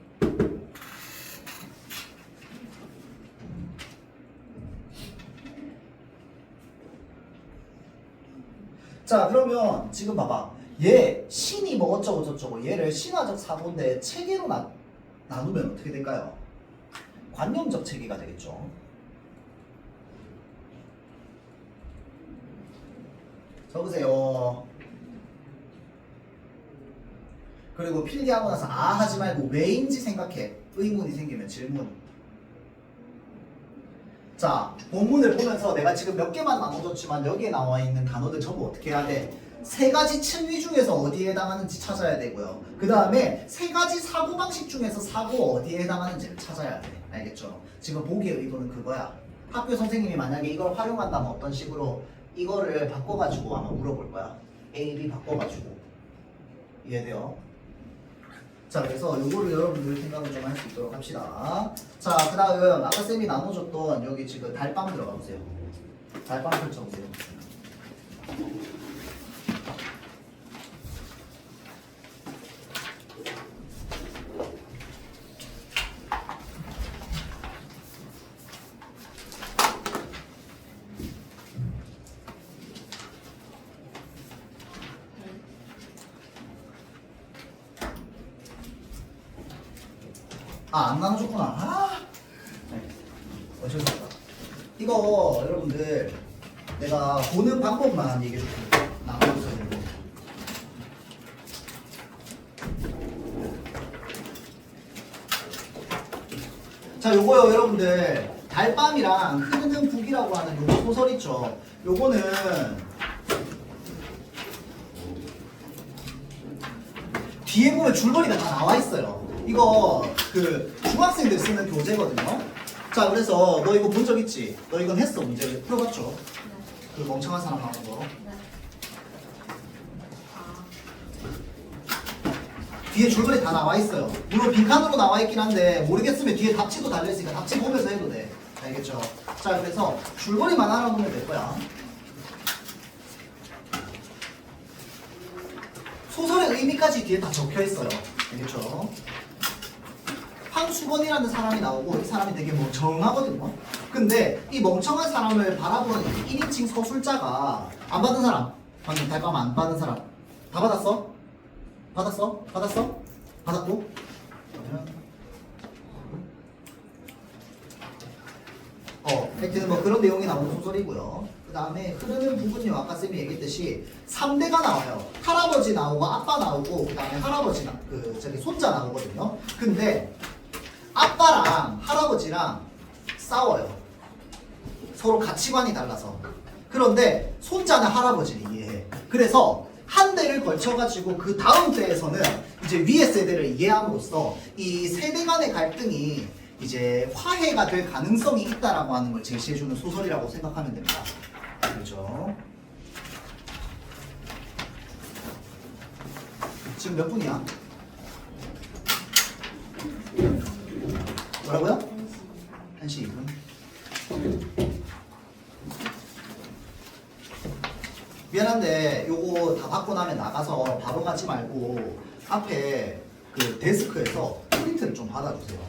자, 그러면 지금 봐봐. 얘 신이 뭐 어쩌고 저쩌고 얘를 신화적 사고인데 체계로 나누면 어떻게 될까요? 관념적 체계가 되겠죠. 적으세요. 그리고 필기하고 나서 아 하지 말고 왜인지 생각해. 의문이 생기면 질문. 자, 본문을 보면서 내가 지금 몇 개만 나눠줬지만 여기에 나와 있는 단어들 전부 어떻게 해야 돼? 세 가지 층위 중에서 어디에 해당하는지 찾아야 되고요. 그 다음에 세 가지 사고방식 중에서 사고 어디에 해당하는지를 찾아야 돼. 알겠죠? 지금 보기의 의도는 그거야. 학교 선생님이 만약에 이걸 활용한다면 어떤 식으로 이거를 바꿔가지고 아마 물어볼 거야. A, B 바꿔가지고. 이해돼요? 자, 그래서 요거를 여러분들 생각을 좀 할 수 있도록 합시다. 자, 그 다음 아까 쌤이 나눠줬던 여기 지금 달빵 들어가 보세요. 달빵 펼쳐보세요. 아, 안 나눠줬구나. 아, 어쩔 수 없다. 이거 여러분들 내가 보는 방법만 얘기해 줄게요. 나눠줘야 되고. 자, 요거요 여러분들 달밤이랑 흐르는 북이라고 하는 요거 소설 있죠. 요거는 뒤에 보면 줄거리가 다 나와 있어요. 이거 그 중학생들 쓰는 교재거든요. 자, 그래서 너 이거 본 적 있지? 너 이건 했어, 문제 풀어봤죠? 네. 그 멍청한 사람 나오는 거. 네. 아. 뒤에 줄거리 다 나와 있어요. 물론 빈칸으로 나와 있긴 한데 모르겠으면 뒤에 답지도 달려 있으니까 답지 보면서 해도 돼. 알겠죠? 자, 그래서 줄거리만 알아보면 될 거야. 소설의 의미까지 뒤에 다 적혀 있어요. 알겠죠? 황수건이라는 사람이 나오고 이 사람이 되게 멍청하거든요. 근데 이 멍청한 사람을 바라보는 1인칭 서술자가 안 받은 사람, 방금 달밤 안 받은 사람 다 받았어? 받았어? 받았어? 받았고? 하여튼 뭐 그런 내용이 나오는 소설이고요. 그 다음에 흐르는 부분요. 아까 쌤이 얘기했듯이 3대가 나와요. 할아버지 나오고 아빠 나오고 그 다음에 할아버지 저기 손자 나오거든요. 근데 아빠랑 할아버지랑 싸워요. 서로 가치관이 달라서. 그런데 손자는 할아버지를 이해해. 그래서 한 대를 걸쳐가지고 그 다음 대에서는 이제 위의 세대를 이해함으로써 이 세대 간의 갈등이 이제 화해가 될 가능성이 있다라고 하는 걸 제시해주는 소설이라고 생각하면 됩니다. 그렇죠? 지금 몇 분이야? 뭐라고요? 1시 2분. 미안한데 요거 다 받고 나면 나가서 바로 가지 말고 앞에 그 데스크에서 프린트를 좀 받아주세요.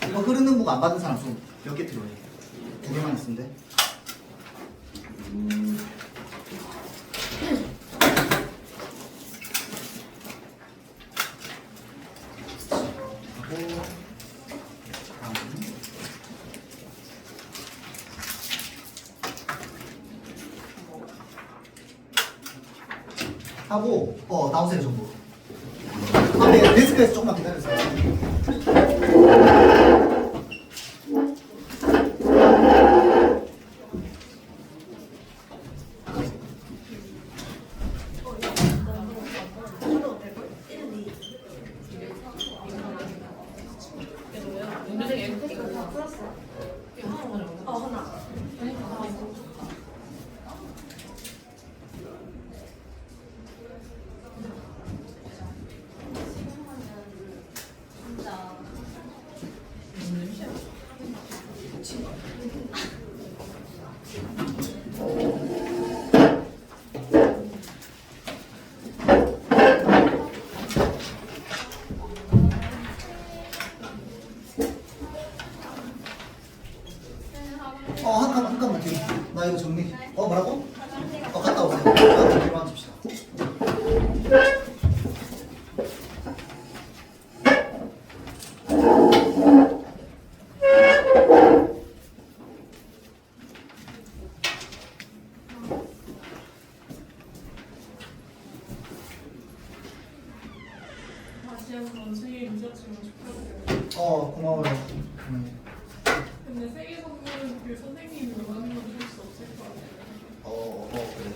이거 흐르는 목 안 받은 사람 손 몇 개 필요해? 2개만 있으면 돼. 하고 나오세요 전부. 앞에 데스크에서 조금만 기다려주세요. 잠깐만 뒤에. 나 이거 정리. 뭐라고? 갔다 오세요. 뒤로 앉읍시다. 다시 한번 생일 늦었지만 축하드려요. 고마워요. 근데 생일 선물은 그 선생님이 원하는 건 줄 수 없을 것 같아요. 그래.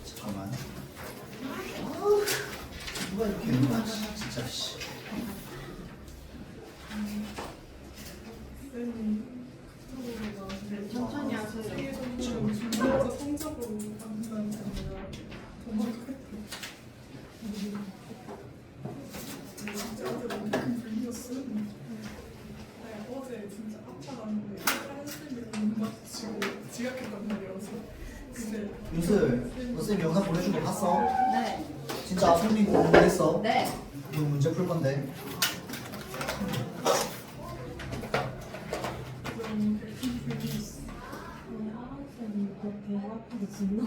잠깐만. 누가 이렇게 있는 거야? 진짜 씨. 천천히 하세요. 생일 선물은 준비해서 성적으로 받는다는 게 아니라 도망갈게요. 진짜 어제 너무 불렸어. 어제 진짜 아파가는데 한숨이 못 맞추고 지각했단 말이어서 근데 윤슬, 너 쌤 영상 보내준 거 봤어? 네. 진짜 손님 공부했어? 네. 이거 문제 풀 건데. 좀 불이 있어. 배 아파서 진짜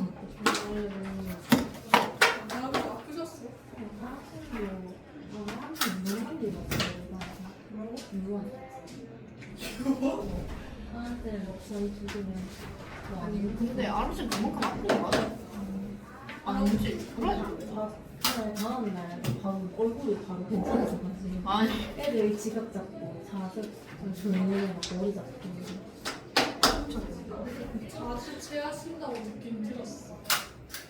나도 아프셨어? 뭐라고? 나한테 목소리 죽으면 아니 근데 아르신 그만큼 아픈 거 맞아? 아니 그치? 그래? 날 다음 날 바로 얼굴이 바로 괜찮아져가지고 아니 애들 지갑 잡고 자주 조용히 막 머리 잡고 자주 체하신다고 느낌 들었어.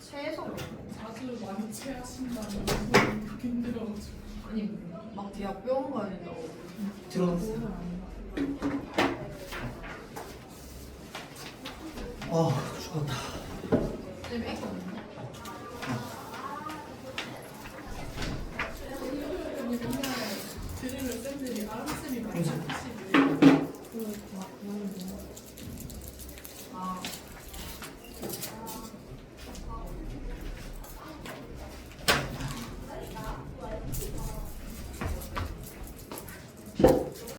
최소 자주 많이 체하신다는 소리 느낌 들어가지고. 아니 막 대학 병원 가야 된다고. 들어봤어요. 그건 아닌가. 어,